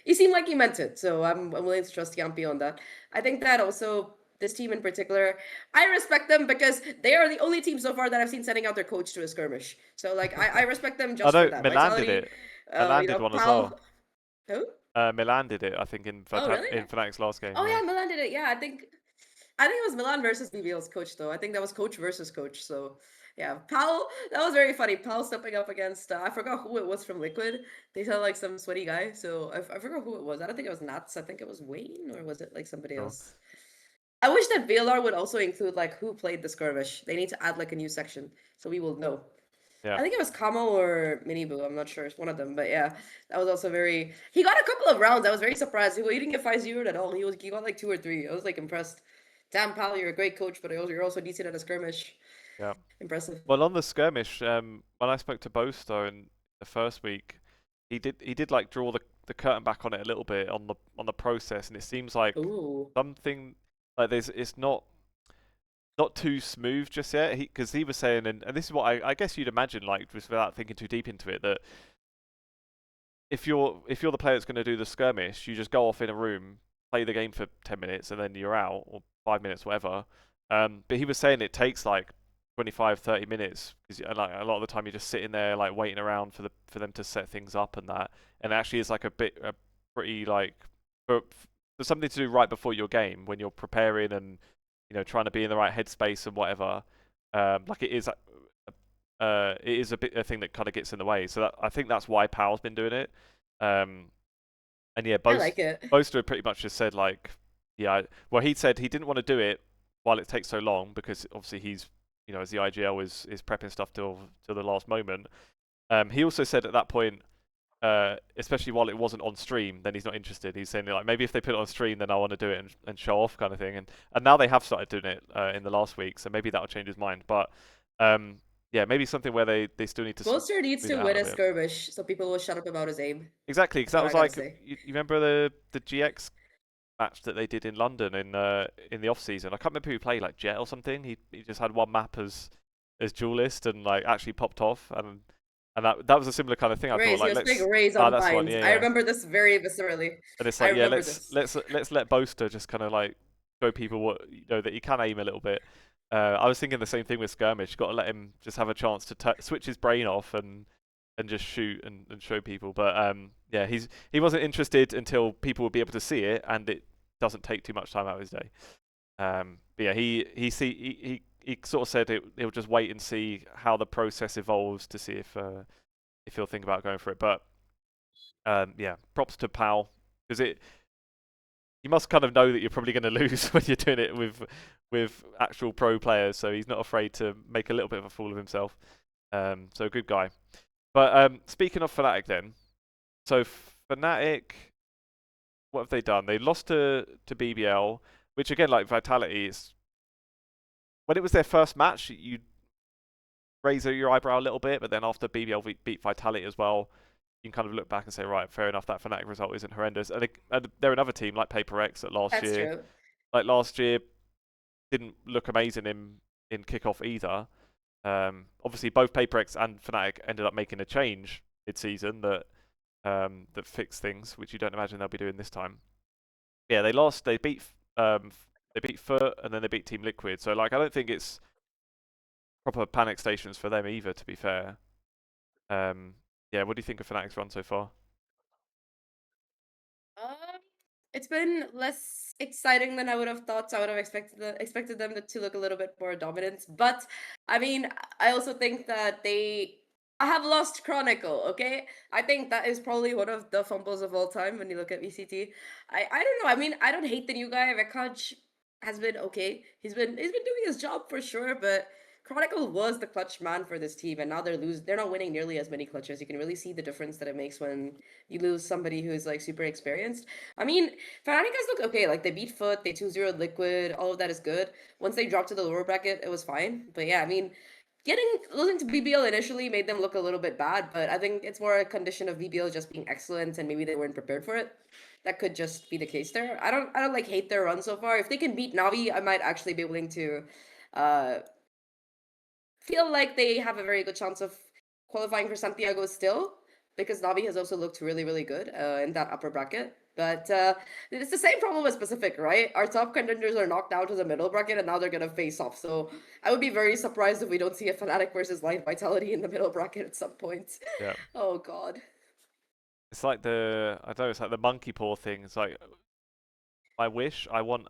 he seemed like he meant it. So I'm willing to trust Yampi on that. I think that also this team in particular, I respect them because they are the only team so far that I've seen sending out their coach to a skirmish. So like I respect them I just for know that. Milan did Vitality, it. Milan you did know, one as Pal. well. Who? Milan did it, I think, Oh really? In Fnatic's last game. Oh Yeah. yeah, Milan did it. Yeah, I think it was Milan versus BBL's coach though. I think that was coach versus coach. So yeah, Pal, that was very funny. Pal stepping up against I forgot who it was from Liquid. They said like some sweaty guy. So I forgot who it was. I don't think it was Nats. I think it was Wayne, or was it like somebody Sure. else? I wish that VLR would also include like who played the skirmish. They need to add like a new section so we will know. Yeah. I think it was Kamo or Miniboo. I'm not sure. It's one of them. But yeah, that was also very. He got a couple of rounds. I was very surprised. He didn't get 5-0 at all. He got like 2 or 3. I was like impressed. Damn, pal, you're a great coach, but you're also decent at a skirmish. Yeah. Impressive. Well, on the skirmish, when I spoke to Bosto in the first week, he did like draw the curtain back on it a little bit on the process, and it seems like Ooh. something like there's it's not too smooth just yet. Because he was saying, and this is what I guess you'd imagine, like just without thinking too deep into it, that if you're the player that's going to do the skirmish, you just go off in a room, play the game for 10 minutes, and then you're out, or 5 minutes, whatever. But he was saying it takes like 25, 30 minutes, because like a lot of the time you're just sitting there like waiting around for them to set things up and that. And actually, it's like a pretty like for something to do right before your game when you're preparing and trying to be in the right headspace and whatever. Like it is a thing that kind of gets in the way. So I think that's why Powell's been doing it. And yeah, I like it. Boaster pretty much just said like, yeah, well he said he didn't want to do it while it takes so long because obviously he's as the IGL is prepping stuff till the last moment. He also said at that point, especially while it wasn't on stream, then he's not interested. He's saying like maybe if they put it on stream, then I want to do it and show off kind of thing. And now they have started doing it in the last week, so maybe that'll change his mind. But yeah, maybe something where they still need to Bolster needs smooth to it out win a a bit. skirmish so people will shut up about his aim. Exactly, because That's that what I was gotta like say. you remember the GX match that they did in London in the off season. I can't remember who played, like Jet or something. He just had one map as duelist and like actually popped off and that was a similar kind of thing. I thought Raise, he like was playing let's Raise on that's one, Vines. yeah, I yeah. remember this very viscerally. And it's I like yeah, remember this. let's let Boaster just kind of like show people what that he can aim a little bit. I was thinking the same thing with skirmish. Got to let him just have a chance to switch his brain off and just shoot and show people. But yeah, he wasn't interested until people would be able to see it, and it doesn't take too much time out of his day. But yeah, he sort of said he'll just wait and see how the process evolves to see if he'll think about going for it. But yeah, props to Pal because you must kind of know that you're probably going to lose when you're doing it with actual pro players. So he's not afraid to make a little bit of a fool of himself. So good guy. But speaking of Fnatic then, so Fnatic, what have they done? They lost to BBL, which again, like Vitality, is when it was their first match, you raise your eyebrow a little bit, but then after BBL beat Vitality as well, you can kind of look back and say, right, fair enough, that Fnatic result isn't horrendous. And they're another team like PRX that That's true. last year didn't look amazing in kickoff either. Obviously, both PRX and Fnatic ended up making a change mid-season that fixed things, which you don't imagine they'll be doing this time. Yeah, they lost. They beat Foot, and then they beat Team Liquid. So like, I don't think it's proper panic stations for them either. To be fair, yeah. What do you think of Fnatic's run so far? Um, It's been less exciting than I would have thought. So I would have expected them to look a little bit more dominant. But I mean, I also think that I have lost Chronicle. Okay, I think that is probably one of the fumbles of all time when you look at VCT. I don't know. I mean, I don't hate the new guy. Rekaj has been okay. He's been doing his job for sure, but Chronicle was the clutch man for this team, and now they're not winning nearly as many clutches. You can really see the difference that it makes when you lose somebody who is like super experienced. I mean, Fnatic guys look okay. Like they beat Foot, they 2-0 Liquid, all of that is good. Once they dropped to the lower bracket, it was fine. But yeah, I mean, losing to BBL initially made them look a little bit bad, but I think it's more a condition of BBL just being excellent and maybe they weren't prepared for it. That could just be the case there. I don't like hate their run so far. If they can beat Navi, I might actually be willing to uh feel like they have a very good chance of qualifying for Santiago still, because Navi has also looked really, really good in that upper bracket. But it's the same problem with Pacific, right? Our top contenders are knocked out to the middle bracket, and now they're gonna face off. So I would be very surprised if we don't see a Fnatic versus Life Vitality in the middle bracket at some point. Yeah. Oh God. It's like I don't know, it's like the monkey paw thing. It's like I wish Yeah. I want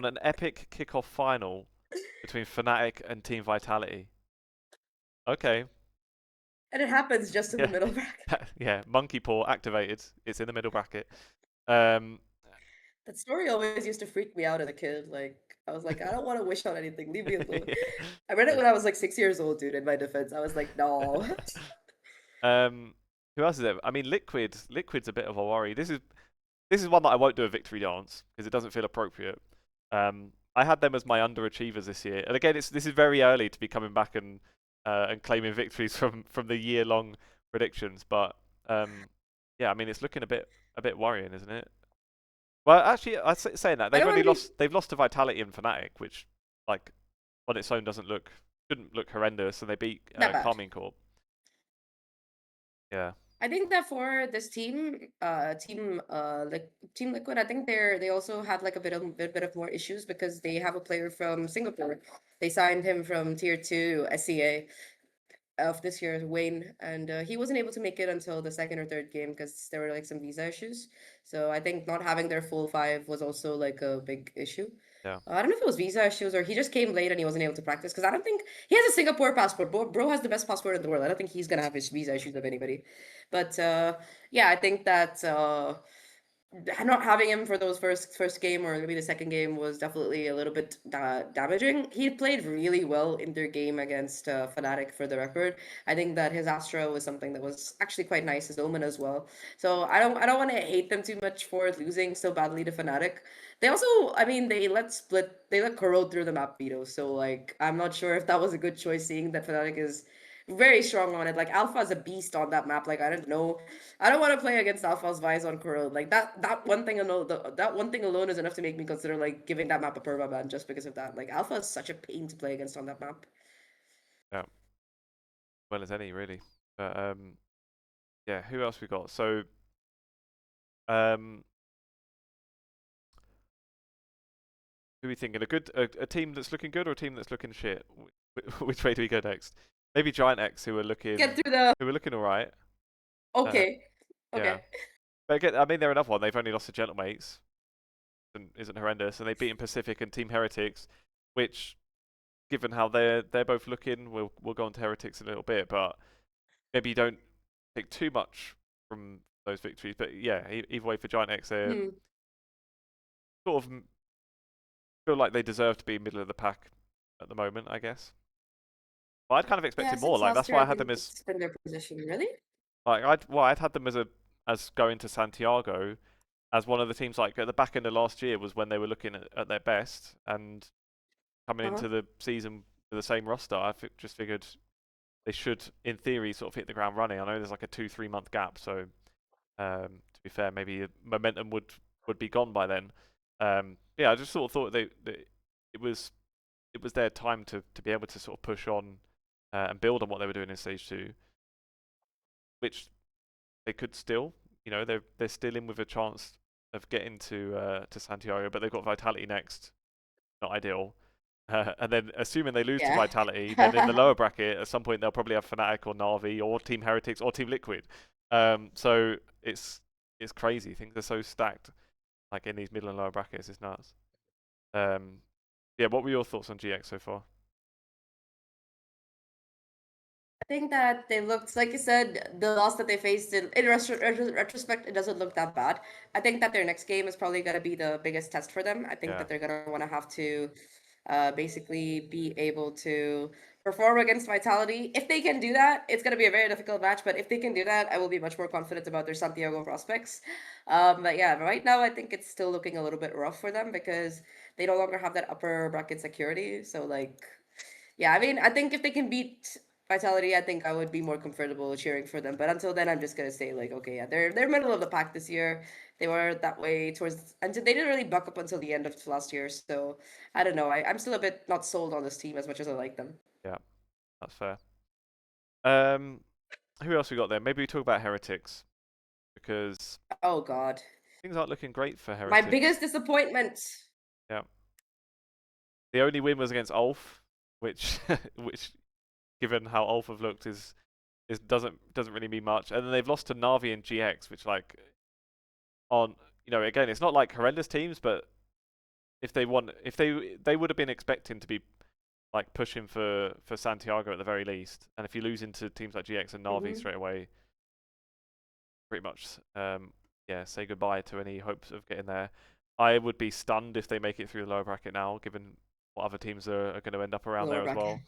an epic kickoff final between Fnatic and Team Vitality. Okay. And it happens just in the Yeah. middle bracket. Yeah, monkey paw activated. It's in the middle bracket. Um That story always used to freak me out as a kid. Like I was like, I don't want to wish on anything. Leave me alone. yeah. I read it Yeah. when I was like 6 years old, dude. In my defense, I was like, no. Um who else is there? I mean Liquid's a bit of a worry. This is one that I won't do a victory dance because it doesn't feel appropriate. I had them as my underachievers this year, and again, this is very early to be coming back and claiming victories from the year-long predictions. But yeah, I mean, it's looking a bit worrying, isn't it? Well, actually, saying that I don't want to be they've lost to Vitality and Fnatic, which like on its own shouldn't look horrendous, and they beat that bad. Carmine Corp. Yeah, I think that for this Team Liquid, I think they also had like a bit of more issues because they have a player from Singapore. They signed him from Tier 2 SEA of this year, Wayne, and he wasn't able to make it until the second or third game because there were like some visa issues. So I think not having their full five was also like a big issue. yeah, I don't know if it was visa issues or he just came late and he wasn't able to practice because I don't think he has a Singapore passport. Bro has the best passport in the world. I don't think he's gonna have his visa issues of anybody. But yeah, I think that not having him for those first game or maybe the second game was definitely a little bit damaging. He played really well in their game against Fnatic for the record. I think that his Astra was something that was actually quite nice, his Omen as well. So I don't want to hate them too much for losing so badly to Fnatic. They also, I mean, they let Corrode through the map veto. So like I'm not sure if that was a good choice seeing that Fnatic is very strong on it. Like Alpha is a beast on that map. Like I don't want to play against Alpha's Vise on Corrode. Like that one thing alone, that one thing alone is enough to make me consider like giving that map a permaban just because of that. Like Alpha is such a pain to play against on that map. yeah. Well as any really. But yeah. Who else we got? So um. Who are we thinking? A team that's looking good or a team that's looking shit? Which way do we go next? Maybe Giant X, Get through the who are looking all right. okay, Yeah, okay. but again, I mean they're another one. They've only lost to Gentle Mates, and isn't horrendous, and they've beaten Pacific and Team Heretics, which, given how they're both looking, we'll go on to Heretics in a little bit, but maybe you don't take too much from those victories. But yeah, either way for Giant X, they're Hmm. sort of feel like they deserve to be middle of the pack at the moment, I guess. But I'd kind of Yeah, expected more. since Like last that's year why I I had think them as it's been their position. Really? like I'd had them as going to Santiago as one of the teams like at the back end of last year was when they were looking at their best and coming Uh-huh. into the season with the same roster. Just figured they should, in theory, sort of hit the ground running. I know there's like a 2-3 month gap, so to be fair, maybe momentum would be gone by then. Yeah, I just sort of thought that it was their time to be able to sort of push on and build on what they were doing in stage 2, which they could still. You know, they're still in with a chance of getting to Santiago, but they've got Vitality next. Not ideal. And then, assuming they lose to Yeah. Vitality, then in the lower bracket, at some point they'll probably have Fnatic or Na'Vi or Team Heretics or Team Liquid. So it's it's crazy. Things are so stacked, like in these middle and lower brackets. It's nuts. Yeah. What were your thoughts on GX so far? I think that they looked, like you said, the loss that they faced in retrospect, it doesn't look that bad. I think that their next game is probably going to be the biggest test for them. I think Yeah. that they're going to want to have to basically be able to perform against Vitality. If they can do that, it's going to be a very difficult match, but if they can do that, I will be much more confident about their Santiago prospects. But yeah, right now I think it's still looking a little bit rough for them because they no longer have that upper bracket security. So like, yeah, I mean, I think if they can beat Vitality, I think I would be more comfortable cheering for them. But until then, I'm just gonna say like, okay, yeah, they're middle of the pack this year. They were that way towards until they didn't really buck up until the end of last year. So I don't know. I'm still a bit not sold on this team as much as I like them. Yeah. That's fair. Um, who else we got there? Maybe we talk about Heretics because Oh God, things aren't looking great for my Heretics. biggest disappointment. Yeah. The only win was against Ulf, which which given how Ulf have looked is doesn't really mean much. And then they've lost to Navi and GX, which like on again it's not like horrendous teams, but if they won, if they would have been expecting to be like pushing for Santiago at the very least. And if you lose into teams like GX and Navi Hmm. straight away, pretty much yeah, say goodbye to any hopes of getting there. I would be stunned if they make it through the lower bracket now, given what other teams are going to end up around Lower there as bracket. well.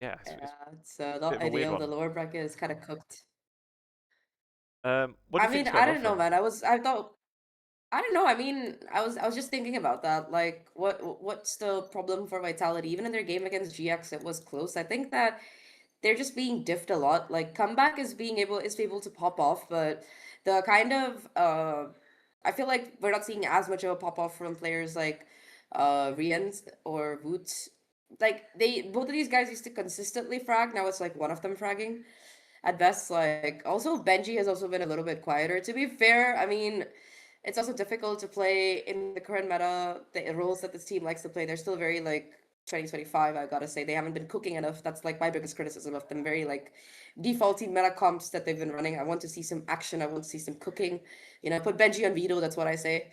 Yeah, it's Yeah, it's a bit not of a weird ideal. The one. lower bracket is kind of cooked. What do I you mean, think's I going on don't for know, them? man. I thought I don't know. I mean, I was just thinking about that. Like, what's the problem for Vitality? Even in their game against GX, it was close. I think that they're just being diffed a lot. Like, comeback is able to pop off, but the kind of I feel like we're not seeing as much of a pop off from players like Riens or Woots. Like they both of these guys used to consistently frag. Now it's like one of them fragging at best. Like also Benji has also been a little bit quieter. To be fair, I mean it's also difficult to play in the current meta, the roles that this team likes to play. They're still very like 2025, I gotta say. They haven't been cooking enough. That's like my biggest criticism of them. Very like defaulty meta comps that they've been running. I want to see some action. I want to see some cooking. Put Benji on Vito, that's what I say.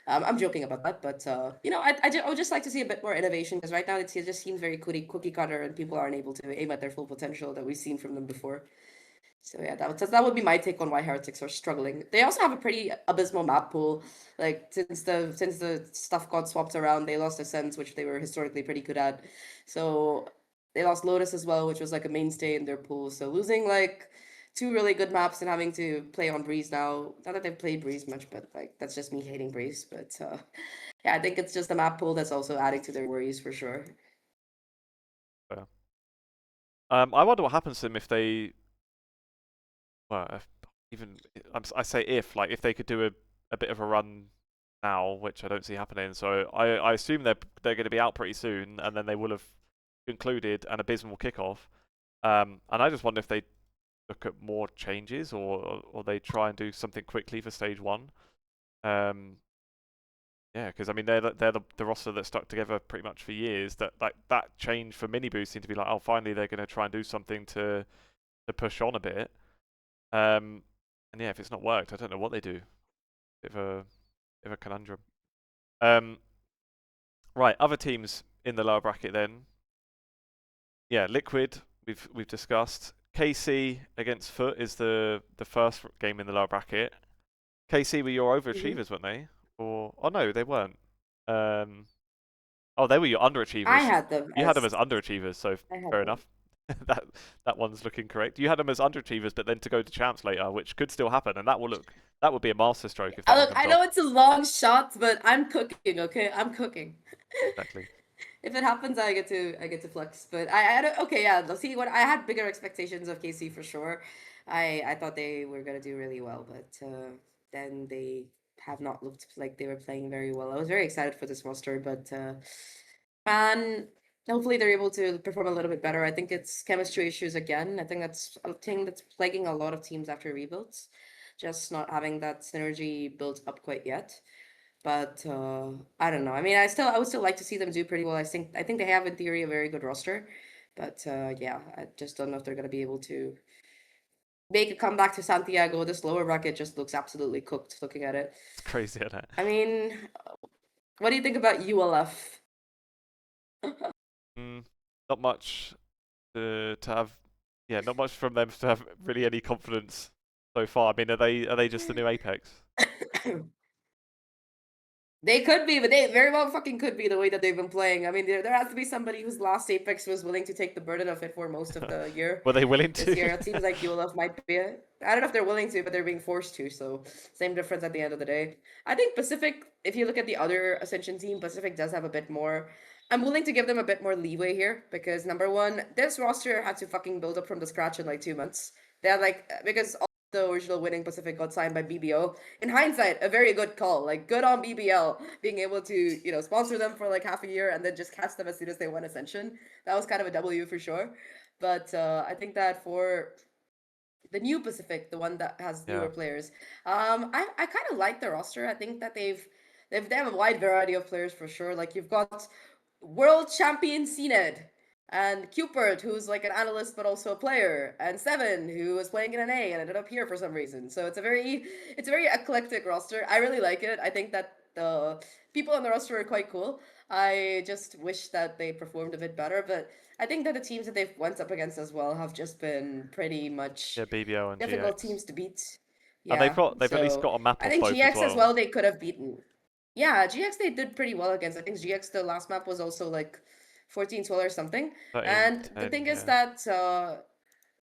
I'm joking about that, but I would just like to see a bit more innovation because right now it just seems very cookie cutter and people aren't able to aim at their full potential that we've seen from them before. So yeah, that would be my take on why Heretics are struggling. They also have a pretty abysmal map pool. Like since the stuff got swapped around, they lost Ascents, which they were historically pretty good at. So they lost Lotus as well, which was like a mainstay in their pool. So losing like two really good maps and having to play on Breeze now. Not that they've played Breeze much, but like that's just me hating Breeze. But yeah, I think it's just the map pool that's also adding to their worries for sure. Yeah. I wonder what happens to them if they, well, even I say if, like, if they could do a bit of a run now, which I don't see happening. So I assume they're going to be out pretty soon, and then they will have concluded an abysmal kickoff. And I just wonder if they look at more changes or they try and do something quickly for stage one. Um, yeah, because I mean they're the roster that stuck together pretty much for years. That like that change for mini boost seemed to be like, oh, finally they're going to try and do something to push on a bit. And yeah, if it's not worked, I don't know what they do. Bit of a conundrum. Um, right, other teams in the lower bracket then. Yeah, Liquid we've discussed. KC against Foot is the first game in the lower bracket. KC were your Hmm. overachievers, weren't they? Or oh no, they weren't. Um, oh, they were your I underachievers. had them You had them as as underachievers, so I had fair them. enough. that that one's looking correct. You had them as underachievers, but then to go to champs later, which could still happen, and that would be a masterstroke if that one Look, comes I know off. it's a long shot, but I'm cooking. Okay, I'm cooking. Exactly. If it happens, I get to flex. But I don't, okay, yeah. Let's see what I had bigger expectations of KC for sure. I thought they were gonna do really well, but then they have not looked like they were playing very well. I was very excited for this roster, but man, hopefully they're able to perform a little bit better. I think it's chemistry issues again. I think that's a thing that's plaguing a lot of teams after rebuilds, just not having that synergy built up quite yet. But I don't know. I mean, I would still like to see them do pretty well. I think they have in theory a very good roster, but yeah, I just don't know if they're gonna be able to make a comeback to Santiago. This lower bracket just looks absolutely cooked looking at it. It's crazy, isn't it? I mean, what do you think about ULF? Not much to have. Yeah, not much from them to have really any confidence so far. I mean, are they just the new Apex? They could be, but they very well fucking could be the way that they've been playing. I mean, there has to be somebody whose last Apex was willing to take the burden of it for most of the year. Were they willing This to? year, it seems like ULF might be it. I don't know if they're willing to, but they're being forced to. So same difference at the end of the day. I think Pacific, if you look at the other Ascension team, Pacific does have a bit more. I'm willing to give them a bit more leeway here because number one, this roster had to fucking build up from the scratch in like 2 months. They had like because all the original winning Pacific got signed by BBO. In hindsight, a very good call. Like good on BBL being able to, you know, sponsor them for like half a year and then just catch them as soon as they won Ascension. That was kind of a W for sure. But I think that for the new Pacific, the one that has newer players, I kind of like the roster. I think that they have a wide variety of players for sure. Like you've got world champion CNED and Cupid, who's like an analyst but also a player, and Seven, who was playing in NA and ended up here for some reason. So it's a very eclectic roster. I really like it. I think that the people on the roster are quite cool. I just wish that they performed a bit better, but I think that the teams that they've went up against as well have just been pretty much Yeah, BBL and difficult GX. teams to beat. And Yeah, they've at least so got a map I of think both as GX as well. well they could have beaten. Yeah, GX they did pretty well against. I think GX the last map was also like 14-12 or something. 13, And the 10, thing is yeah. that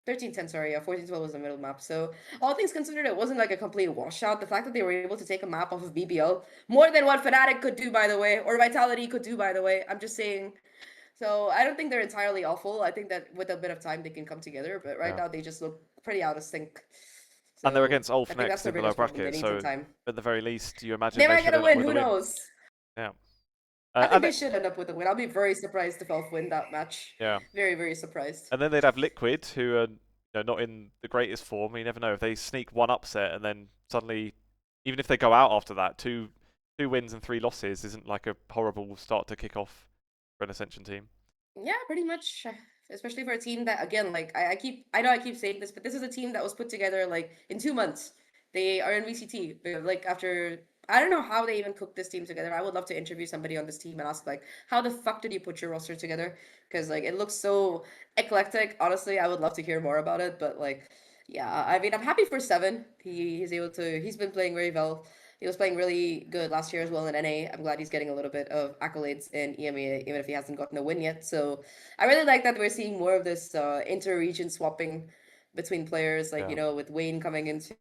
13-10, sorry, yeah, 14-12 was the middle map. So all things considered, it wasn't like a complete washout. The fact that they were able to take a map off of BBL, more than what Fnatic could do, by the way, or Vitality could do, by the way. I'm just saying. So I don't think they're entirely awful. I think that with a bit of time they can come together. But right now they just look pretty out of sync. And they're So against Ulf I think that's next their in the lower biggest problem. They bracket, need some so time. at the very least, you imagine They they might should get a end up win. with Who a win. knows? Yeah. I think And they should end up with a win. I'll be very surprised if Elf win that match. yeah. Very, very surprised. And then they'd have Liquid, who are not in the greatest form. You never know if they sneak one upset and then suddenly, even if they go out after that, two wins and 3 losses isn't like a horrible start to kick off for an Ascension team. Yeah, pretty much. Especially for a team that, again, like I know I keep saying this, but this is a team that was put together like in 2 months. They are in VCT. Like after I don't know how they even cooked this team together. I would love to interview somebody on this team and ask like, how the fuck did you put your roster together? Because like it looks so eclectic. Honestly, I would love to hear more about it. But like, yeah, I mean, I'm happy for Seven. He's been playing very well. He was playing really good last year as well in NA. I'm glad he's getting a little bit of accolades in EMEA, even if he hasn't gotten a win yet. So I really like that we're seeing more of this inter-region swapping between players, like, you know, with Wayne coming into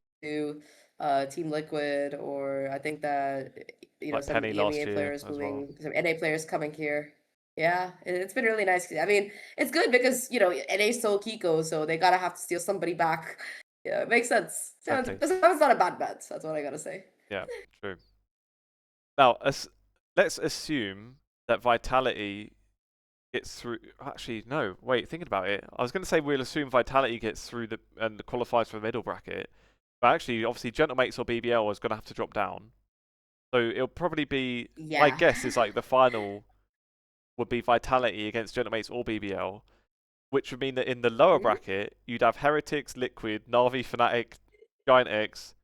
Team Liquid, or I think that, you know, Like some Penny last EMEA year players as well. moving, some NA players coming here. Yeah, it's been really nice. I mean, it's good because, you know, NA stole Kiko, so they gotta have to steal somebody back. Yeah, it makes sense. Exactly. That's not a bad bet. That's what I gotta say. Yeah, true. Now, let's assume that Vitality gets through. Actually, no. Wait, thinking about it, I was going to say we'll assume Vitality gets through and qualifies for the middle bracket, but actually, obviously, Gentle Mates or BBL is going to have to drop down. So it'll probably be. My Yeah. guess is like the final would be Vitality against Gentle Mates or BBL, which would mean that in the lower bracket you'd have Heretics, Liquid, Na'Vi, Fnatic, Giant X,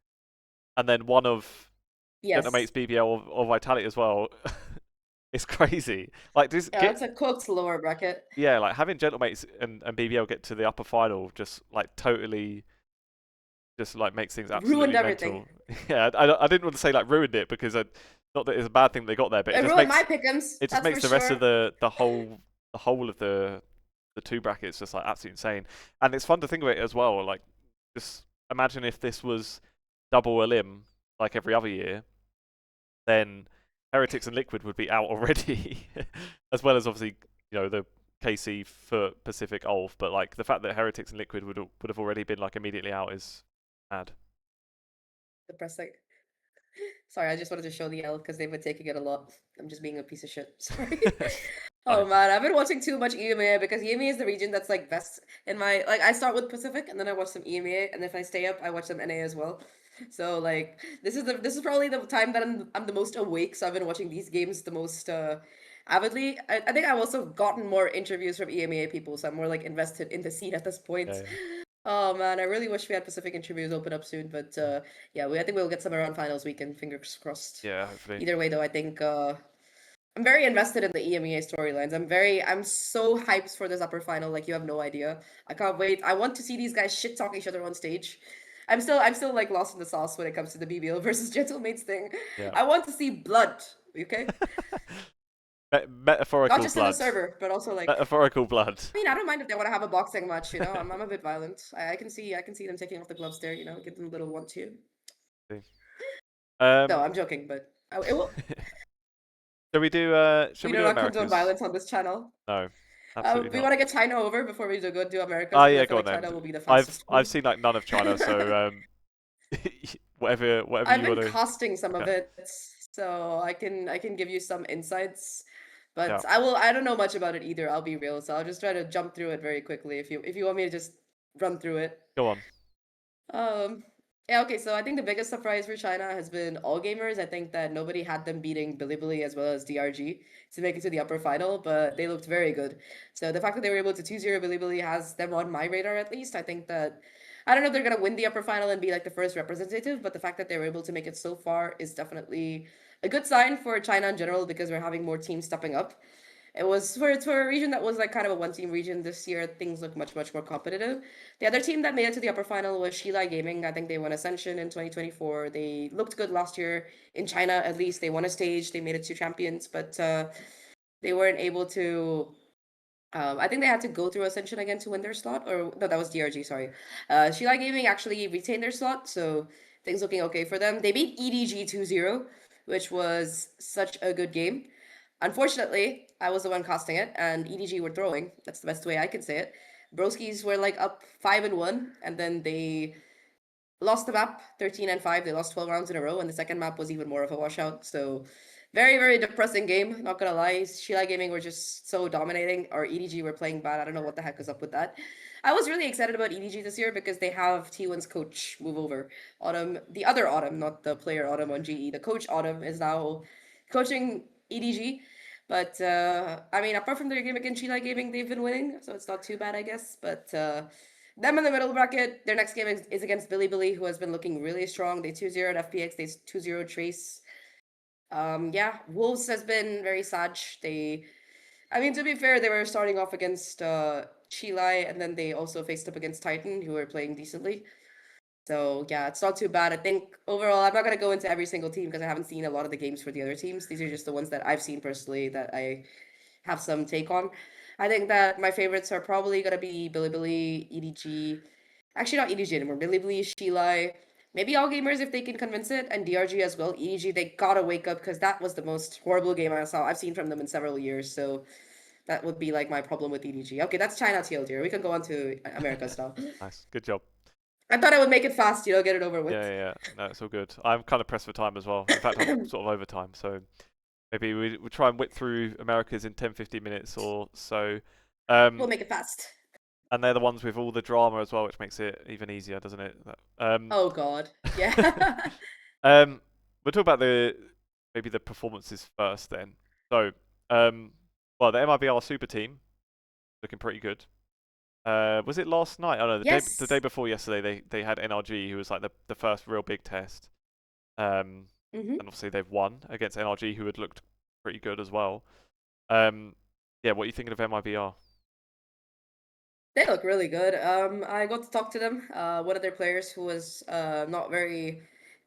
and then one of Gentle Mates, Yes. BBL, or Vitality as well. It's crazy. Like this, Yeah, it's a cooked lower bracket. yeah, like having Gentle Mates and BBL get to the upper final just like totally, just like makes things Ruined absolutely everything. mental. Yeah, I didn't want to say like ruined it because not that it's a bad thing they got there, but It ruined my pick'ems, it just that's makes for the rest of sure. the whole of the two brackets just like absolutely insane. And it's fun to think about it as well. Like, just imagine if this was double a limb like every other year, then Heretics and Liquid would be out already, as well as obviously the KC for Pacific Ulf. But like the fact that Heretics and Liquid would have already been like immediately out is mad. Depressing. Sorry, I just wanted to show the L because they've been taking it a lot. I'm just being a piece of shit. Sorry. Oh Fine. man, I've been watching too much EMEA because EMEA is the region that's like best in my like I start with Pacific and then I watch some EMEA and if I stay up I watch some NA as well. So like this is probably the time that I'm the most awake, so I've been watching these games the most avidly. I think I've also gotten more interviews from EMEA people, so I'm more like invested in the scene at this point. Yeah. Oh man, I really wish we had Pacific and Tributes open up soon, but yeah, I think we'll get some around finals weekend. Fingers crossed. Yeah, hopefully. Either way, though, I think I'm very invested in the EMEA storylines. I'm so hyped for this upper final, like you have no idea. I can't wait. I want to see these guys shit talk each other on stage. I'm still like lost in the sauce when it comes to the BBL versus Gentle Mates thing. Yeah. I want to see blood, okay? Not Metaphorical just in the blood. server, but also like Metaphorical blood. I mean, I don't mind if they want to have a boxing match, you know. I'm a bit violent. I can see them taking off the gloves there, you know, give them a little 1-2. No, Um, I'm joking, but it will. Shall we do? Shall We we do do not condone Americas? violence on this channel. No, absolutely We not. want to get China over before we do Americas Oh because I yeah, feel go on like then. China will be the I've fastest I've one. seen like none of China, so whatever I've you been want to. casting some of Okay. it, so I can give you some insights. Yeah. But I don't know much about it either, I'll be real. So I'll just try to jump through it very quickly if you want me to just run through it. Go on. Um, yeah, okay, so I think the biggest surprise for China has been all gamers. I think that nobody had them beating Bilibili as well as DRG to make it to the upper final, but they looked very good. So the fact that they were able to 2-0 Bilibili has them on my radar at least. I think that I don't know if they're gonna win the upper final and be like the first representative, but the fact that they were able to make it so far is definitely a good sign for China in general because we're having more teams stepping up. It was for a region that was like kind of a one-team region this year. Things look much more competitive. The other team that made it to the upper final was Shilai Gaming. I think they won Ascension in 2024. They looked good last year in China. At least they won a stage. They made it to champions, but they weren't able to. I think they had to go through Ascension again to win their slot, or no, that was DRG. Sorry, Shilai Gaming actually retained their slot, so things looking okay for them. They beat EDG 2-0, which was such a good game. Unfortunately, I was the one casting it, and EDG were throwing. That's the best way I can say it. Broskis were like up 5-1, and then they lost the map 13-5. They lost 12 rounds in a row, and the second map was even more of a washout. So, very depressing game. Not gonna lie, Sheila Gaming were just so dominating, or EDG were playing bad. I don't know what the heck is up with that. I was really excited about EDG this year because they have T1's coach move over. Autumn, the other Autumn, not the player Autumn on GE. The coach Autumn is now coaching EDG. But I mean, apart from their game against Sheila Gaming, they've been winning, so it's not too bad, I guess. But them in the middle bracket, their next game is against Bilibili, who has been looking really strong. They 2-0 at FPX, they 2-0 Trace. Yeah, Wolves has been very sad. I mean, to be fair, they were starting off against Chilai, and then they also faced up against Titan, who were playing decently. So yeah, it's not too bad. I think overall, I'm not gonna go into every single team because I haven't seen a lot of the games for the other teams. These are just the ones that I've seen personally that I have some take on. I think that my favorites are probably gonna be Bilibili, EDG. Actually, not EDG anymore. Bilibili, Shilai. Maybe all gamers if they can convince it, and DRG as well. EDG, they gotta wake up because that was the most horrible game I've seen from them in several years. So that would be like my problem with EDG. Okay, that's China TLDR. We can go on to Americas now. Nice. Good job. I thought I would make it fast, you know, get it over with. Yeah. No, it's all good. I'm kind of pressed for time as well. In fact, I'm sort of over time, so maybe we'll try and whip through Americas in 10-15 minutes or so. We'll make it fast. And they're the ones with all the drama as well, which makes it even easier, doesn't it? Oh God, yeah. We'll talk about maybe the performances first then. So, well, the MIBR super team looking pretty good. Was it last night? Oh no, the day Yes. before yesterday, they had NRG, who was like the first real big test. And obviously they've won against NRG, who had looked pretty good as well. Yeah, what are you thinking of MIBR? They look really good. I got to talk to them. One of their players who was not very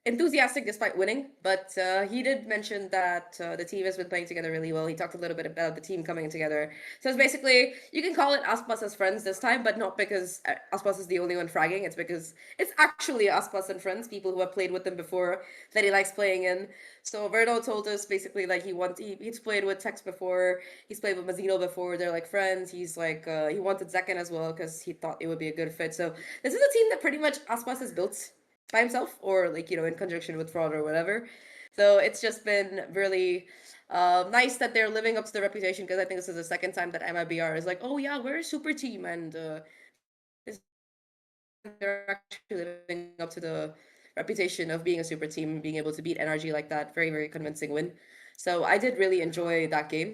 enthusiastic despite winning, but he did mention that the team has been playing together really well. He talked a little bit about the team coming together. So it's basically, you can call it aspas as friends this time, but not because aspas is the only one fragging. It's because it's actually aspas and friends, people who have played with them before that he likes playing in. So Verdo told us basically like he's played with Tex before, he's played with Mazino before. They're like friends. He's like he wanted Zekken as well because he thought it would be a good fit. So this is a team that pretty much aspas has built by himself or like, you know, in conjunction with Fraud or whatever. So it's just been really nice that they're living up to the reputation because I think this is the second time that MIBR is like, oh yeah, we're a super team, and they're actually living up to the reputation of being a super team, being able to beat NRG like that. Very convincing win. So I did really enjoy that game.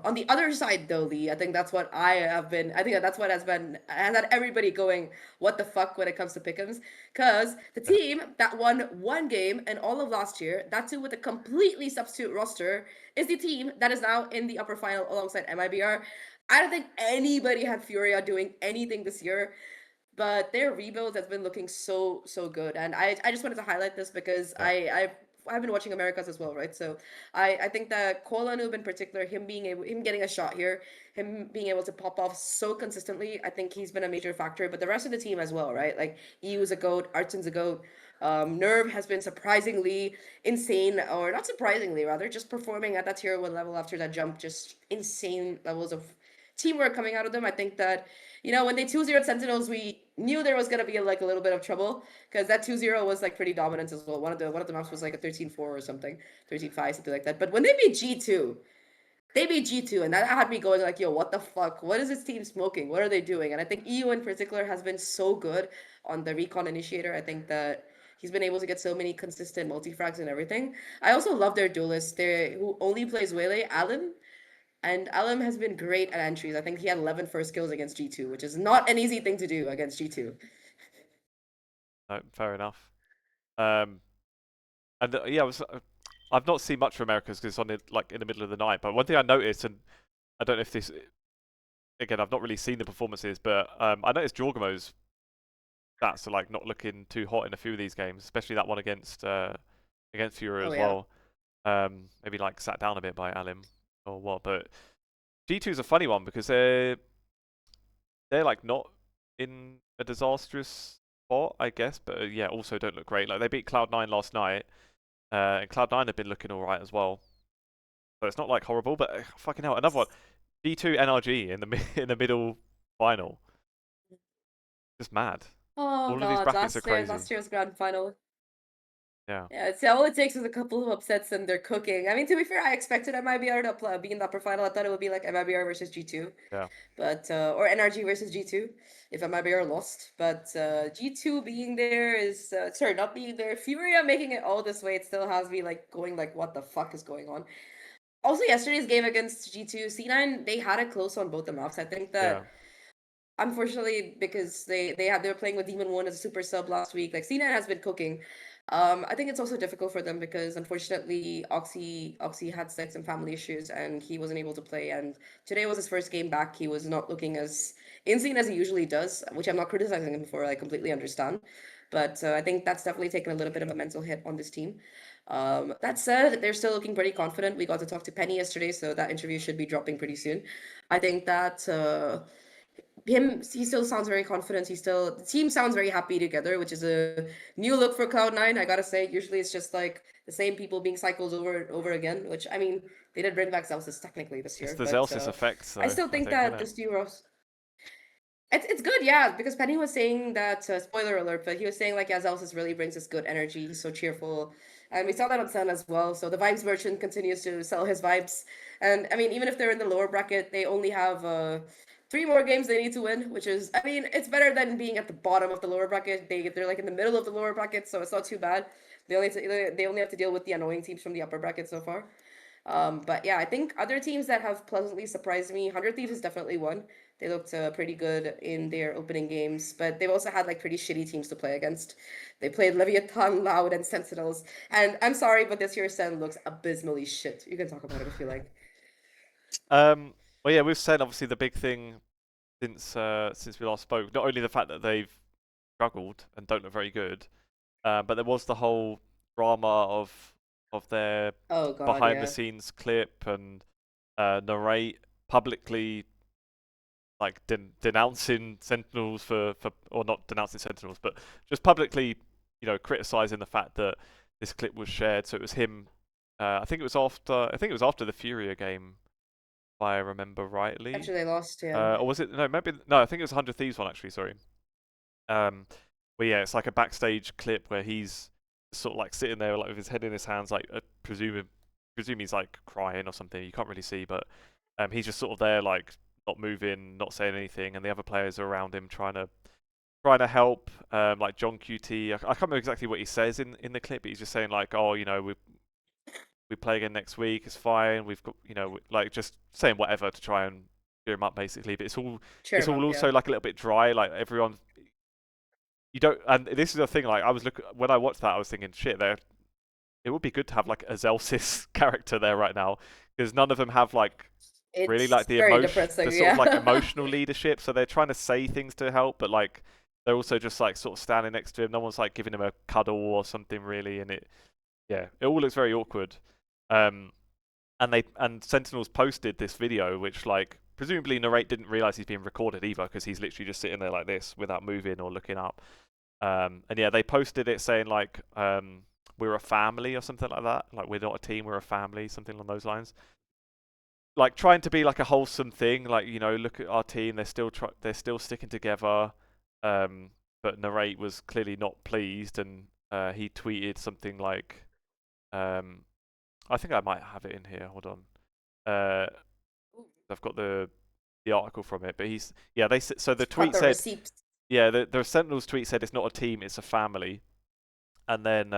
On the other side, though, Lee, I think that's what I have been. I think that's what has had everybody going, "What the fuck?" when it comes to pick'ems, because the Yeah. team that won one game and all of last year, that too with a completely substitute roster, is the team that is now in the upper final alongside MIBR. I don't think anybody had Furia doing anything this year, but their rebuild has been looking so good. And I just wanted to highlight this because Yeah. I've been watching Americas as well, right? So I think that Kola Noob in particular, him getting a shot here, him being able to pop off so consistently, I think he's been a major factor. But the rest of the team as well, right? Like EU's a goat, Arton's a goat. Nerve has been surprisingly insane, or not surprisingly, rather, just performing at that tier 1 level after that jump. Just insane levels of teamwork coming out of them. I think that, when they 2-0 Sentinels, we knew there was gonna be like a little bit of trouble because that 2-0 was like pretty dominant as well. One of the maps was like a 13-4 or something, 13-5, something like that. But when they beat G2, and that had me going like, yo, what the fuck? What is this team smoking? What are they doing? And I think EU in particular has been so good on the recon initiator. I think that he's been able to get so many consistent multi-frags and everything. I also love their duelist, who only plays Wele, Alan. And Alam has been great at entries. I think he had 11 first kills against G2, which is not an easy thing to do against G2. No, fair enough. Um, and yeah, I've not seen much from Americas because it's on like in the middle of the night. But one thing I noticed, and I don't know if this, again, I've not really seen the performances, but I noticed Jorgamo's stats are like not looking too hot in a few of these games, especially that one against Furia Oh as yeah. well. Maybe like sat down a bit by Alim or what. But G2 is a funny one because they're like not in a disastrous spot, I guess, but yeah, also don't look great. Like they beat Cloud9 last night, and Cloud9 have been looking all right as well. So it's not like horrible, but fucking hell, another one. G2 NRG in the in the middle final, just mad. Oh All of these god, brackets are crazy. last year's grand final. Yeah, Yeah, it's all it takes is a couple of upsets and they're cooking. I mean, to be fair, I expected MIBR to be in the upper final. I thought it would be like MIBR versus G2, yeah, but or NRG versus G2 if MIBR lost. But G2 being there is sorry, not being there. Furia making it all this way, it still has me like going like, what the fuck is going on? Also, yesterday's game against G2, C9, they had it close on both the maps. I think yeah, that unfortunately, because they were playing with DEMON1 as a super sub last week, like C9 has been cooking. I think it's also difficult for them because unfortunately Oxy had like some family issues and he wasn't able to play. And today was his first game back. He was not looking as insane as he usually does, which I'm not criticizing him for. I completely understand. But I think that's definitely taken a little bit of a mental hit on this team. That said, they're still looking pretty confident. We got to talk to Penny yesterday, so that interview should be dropping pretty soon. I think that he still sounds very confident. The team sounds very happy together, which is a new look for Cloud9. I gotta say, usually it's just like the same people being cycled over and over again. Which I mean, they did bring back Zelsis technically this it's year, the but Zelsis effect, I though. still I think think, isn't that it? this Euros. It's good, yeah, because Penny was saying that spoiler alert, but he was saying like, yeah, Zelsis really brings us good energy. He's so cheerful, and we saw that on Sen as well. So the vibes merchant continues to sell his vibes, and I mean, even if they're in the lower bracket, they only have 3 more games they need to win, which is, I mean, it's better than being at the bottom of the lower bracket. They're like in the middle of the lower bracket, so it's not too bad. They only have to deal with the annoying teams from the upper bracket so far. But yeah, I think other teams that have pleasantly surprised me, 100 Thieves is definitely one. They looked pretty good in their opening games, but they've also had like pretty shitty teams to play against. They played Leviathan, Loud, and Sentinels. And I'm sorry, but this year's Sen looks abysmally shit. You can talk about it if you like. Well, yeah, we've said obviously the big thing since we last spoke. Not only the fact that they've struggled and don't look very good, but there was the whole drama of their Oh god, behind the yeah. scenes clip and narrate publicly like denouncing Sentinels for or not denouncing Sentinels, but just publicly, criticizing the fact that this clip was shared. So it was him. I think it was after the Furia game, if I remember rightly. After they lost, yeah. Or was it no? Maybe no. I think it was 100 Thieves one actually. Sorry. Um, but yeah, it's like a backstage clip where he's sort of like sitting there like with his head in his hands, like presume he's like crying or something. You can't really see, but he's just sort of there like not moving, not saying anything, and the other players are around him trying to help. Like John QT, I can't remember exactly what he says in the clip, but he's just saying like, oh, we play again next week. It's fine. We've got like just saying whatever to try and cheer him up basically. But Cheer it's him all up, yeah. also like a little bit dry. Like everyone, you don't. And this is the thing. Like I was looking when I watched that, I was thinking, shit, it would be good to have like a Zelsis character there right now because none of them have like really like It's very the depressing, sort of like yeah. emotional leadership. So they're trying to say things to help, but like they're also just like sort of standing next to him. No one's like giving him a cuddle or something really, and it all looks very awkward. Um, and Sentinels posted this video, which like presumably Narrate didn't realize he's being recorded either because he's literally just sitting there like this without moving or looking up. And yeah, they posted it saying like we're a family or something like that. Like we're not a team, we're a family, something along those lines. Like trying to be like a wholesome thing, like look at our team, they're still sticking together. But Narrate was clearly not pleased, and he tweeted something like, I think I might have it in here. Hold on, I've got the article from it, but so the Got tweet the said, receipts. yeah, the Sentinels tweet said it's not a team, it's a family, and then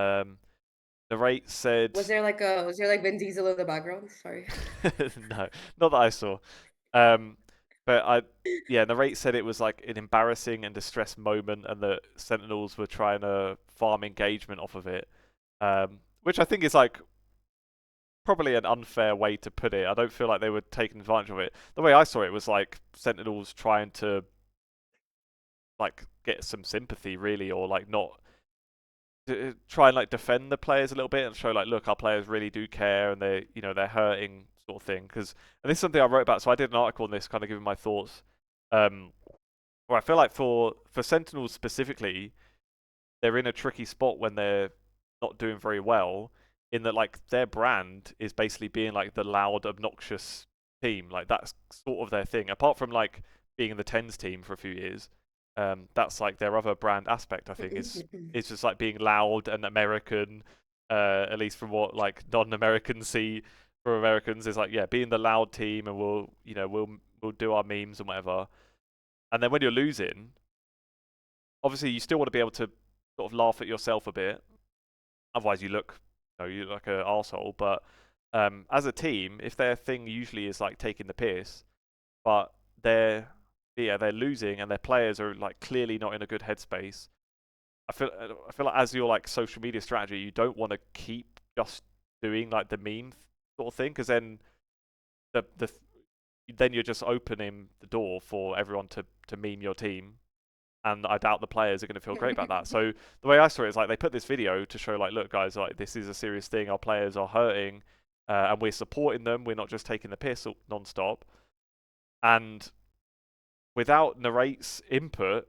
Narrate said, Was there like Vin Diesel in the background? Sorry. no, not that I saw. Um, but yeah, Narrate said it was like an embarrassing and distressed moment, and the Sentinels were trying to farm engagement off of it, which I think is like probably an unfair way to put it. I don't feel like they were taking advantage of it. The way I saw it was like Sentinels trying to like get some sympathy, really, or like not try and like defend the players a little bit and show like, look, our players really do care and they're hurting sort of thing. And this is something I wrote about. So I did an article on this, kind of giving my thoughts. Where I feel like for Sentinels specifically, they're in a tricky spot when they're not doing very well. In that, like their brand is basically being like the loud, obnoxious team. Like that's sort of their thing. Apart from like being in the tens team for a few years, that's like their other brand aspect. I think is it's just like being loud and American. At least from what like non-Americans see from Americans is like being the loud team, and we'll do our memes and whatever. And then when you're losing, obviously you still want to be able to sort of laugh at yourself a bit. Otherwise, you look like an arsehole. But as a team, if their thing usually is like taking the piss, but they're losing and their players are like clearly not in a good headspace. I feel like as your like social media strategy, you don't want to keep just doing like the meme sort of thing, because then then you're just opening the door for everyone to meme your team, and I doubt the players are going to feel great about that. So the way I saw it is like they put this video to show like, look guys, like this is a serious thing. Our players are hurting, and we're supporting them. We're not just taking the piss non-stop. And without Narrate's input,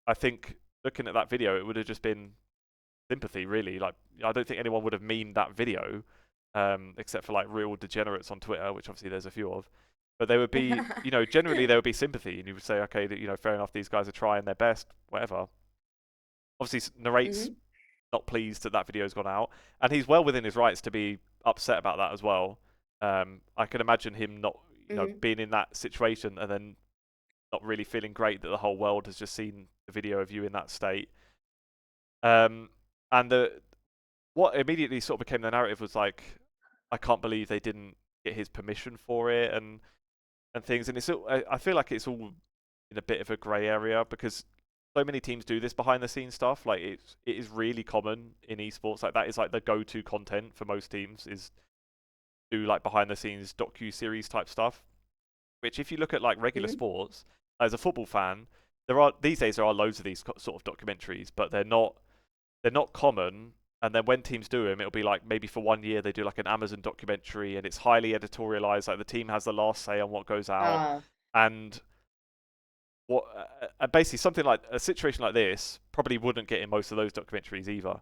I think looking at that video, it would have just been sympathy, really. Like I don't think anyone would have memed that video, except for like real degenerates on Twitter, which obviously there's a few of. But there would be, generally there would be sympathy, and you would say, okay, fair enough, these guys are trying their best, whatever. Obviously, Narrate's Hmm. not pleased that video's gone out, and he's well within his rights to be upset about that as well. I can imagine him not, Hmm. being in that situation and then not really feeling great that the whole world has just seen the video of you in that state. And what immediately sort of became the narrative was like, I can't believe they didn't get his permission for it and things. And I feel like it's all in a bit of a grey area because so many teams do this behind the scenes stuff. Like it is really common in esports. Like that is like the go-to content for most teams is do like behind the scenes docu-series type stuff. Which if you look at like regular Hmm. sports, as a football fan, these days there are loads of these sort of documentaries, but they're not common. And then when teams do them, it'll be like maybe for 1 year they do like an Amazon documentary, and it's highly editorialized. Like the team has the last say on what goes out, Uh, and what basically something like a situation like this probably wouldn't get in most of those documentaries either.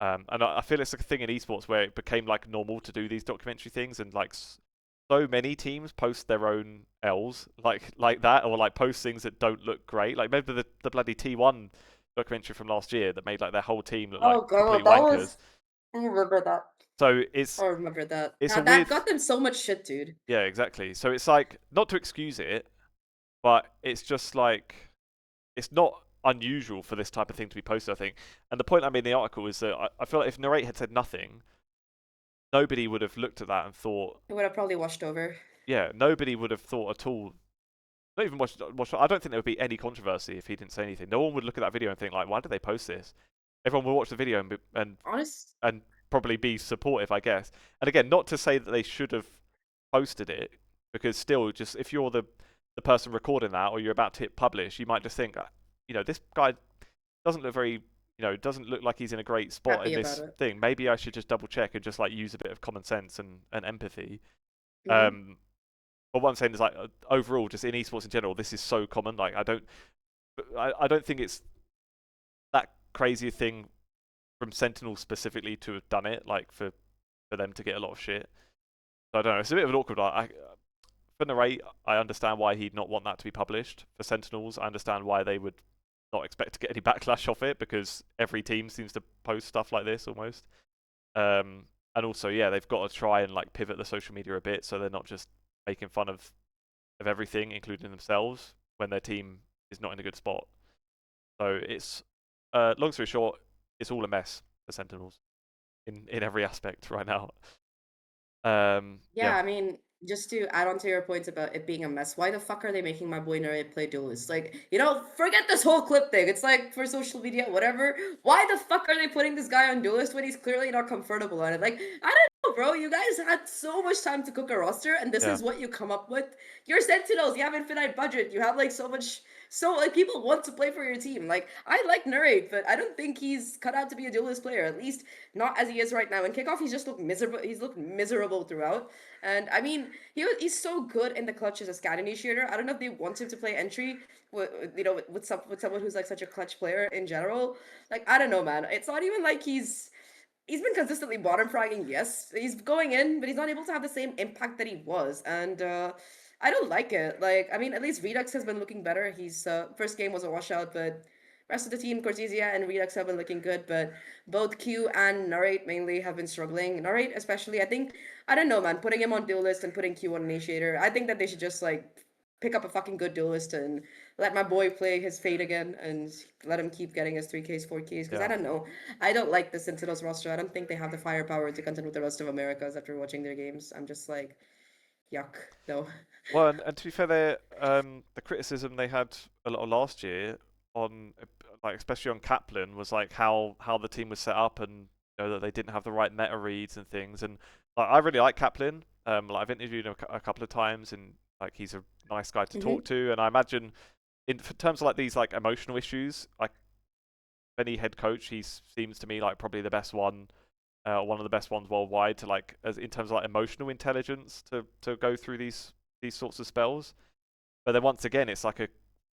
And I feel it's a thing in esports where it became like normal to do these documentary things, and like so many teams post their own L's like that, or like post things that don't look great. Like maybe the bloody T1 documentary from last year that made like their whole team look like oh god, complete that wankers. was. I remember that. So I remember that. it's a That weird, got them so much shit, dude. yeah, exactly. So it's like not to excuse it, but it's just like it's not unusual for this type of thing to be posted, I think. And the point I made in the article is that I feel like if Narrate had said nothing, nobody would have looked at that and thought, It would have probably washed over. yeah, nobody would have thought at all. Not even watch. I don't think there would be any controversy if he didn't say anything. No one would look at that video and think like, why did they post this? Everyone will watch the video Honest. and probably be supportive, I guess. And again, not to say that they should have posted it, because still, just if you're the person recording that or you're about to hit publish, you might just think, this guy doesn't look very, doesn't look like he's in a great spot in Happy about this it. thing. Maybe I should just double check and just like use a bit of common sense and empathy. Mm-hmm. But what I'm saying is like overall, just in esports in general, this is so common. Like I don't think it's that crazy a thing from Sentinels specifically to have done it, like for them to get a lot of shit. So I don't know. It's a bit of an awkward. For Narrate, I understand why he'd not want that to be published. For Sentinels, I understand why they would not expect to get any backlash off it, because every team seems to post stuff like this almost. And also, yeah, they've got to try and like pivot the social media a bit so they're not just making fun of everything, including themselves, when their team is not in a good spot. So it's long story short, it's all a mess for Sentinels in every aspect right now. Yeah, I mean, just to add on to your points about it being a mess, why the fuck are they making my boy Nare play duelist? Like, forget this whole clip thing. It's like for social media, whatever. Why the fuck are they putting this guy on duelist when he's clearly not comfortable on it? Like, I don't know, bro. You guys had so much time to cook a roster, and this Yeah, is what you come up with. You're Sentinels. You have infinite budget. You have like so much. So like people want to play for your team. Like I like Narrate, but I don't think he's cut out to be a duelist player. At least not as he is right now. In kickoff, he's just looked miserable. He's looked miserable throughout. And I mean, he's so good in the clutch as a scat initiator. I don't know if they want him to play entry with someone who's like such a clutch player in general. Like I don't know, man. It's not even like he's been consistently bottom fragging. Yes, he's going in, but he's not able to have the same impact that he was. And I don't like it. Like I mean, at least Redux has been looking better. He's first game was a washout, but rest of the team, Cortesia and Redux have been looking good, but both Q and Narrate mainly have been struggling. Narrate especially, I don't know, man, putting him on duelist and putting Q on initiator, I think that they should just like pick up a fucking good duelist and let my boy play his fate again and let him keep getting his 3Ks, 4Ks, because I yeah. don't know. I don't like the Sentinels roster. I don't think they have the firepower to contend with the rest of Americas after watching their games. I'm just like, yuck, no. Well, and to be fair, the criticism they had a lot of last year on, like especially on Kaplan, was like how the team was set up, and that they didn't have the right meta reads and things. And like, I really like Kaplan. Like I've interviewed him a couple of times, and like he's a nice guy to talk to. And I imagine in terms of like these like emotional issues, like any head coach, he seems to me like probably the best one. One of the best ones worldwide to like, as in terms of like emotional intelligence to go through these sorts of spells. But then once again, it's like a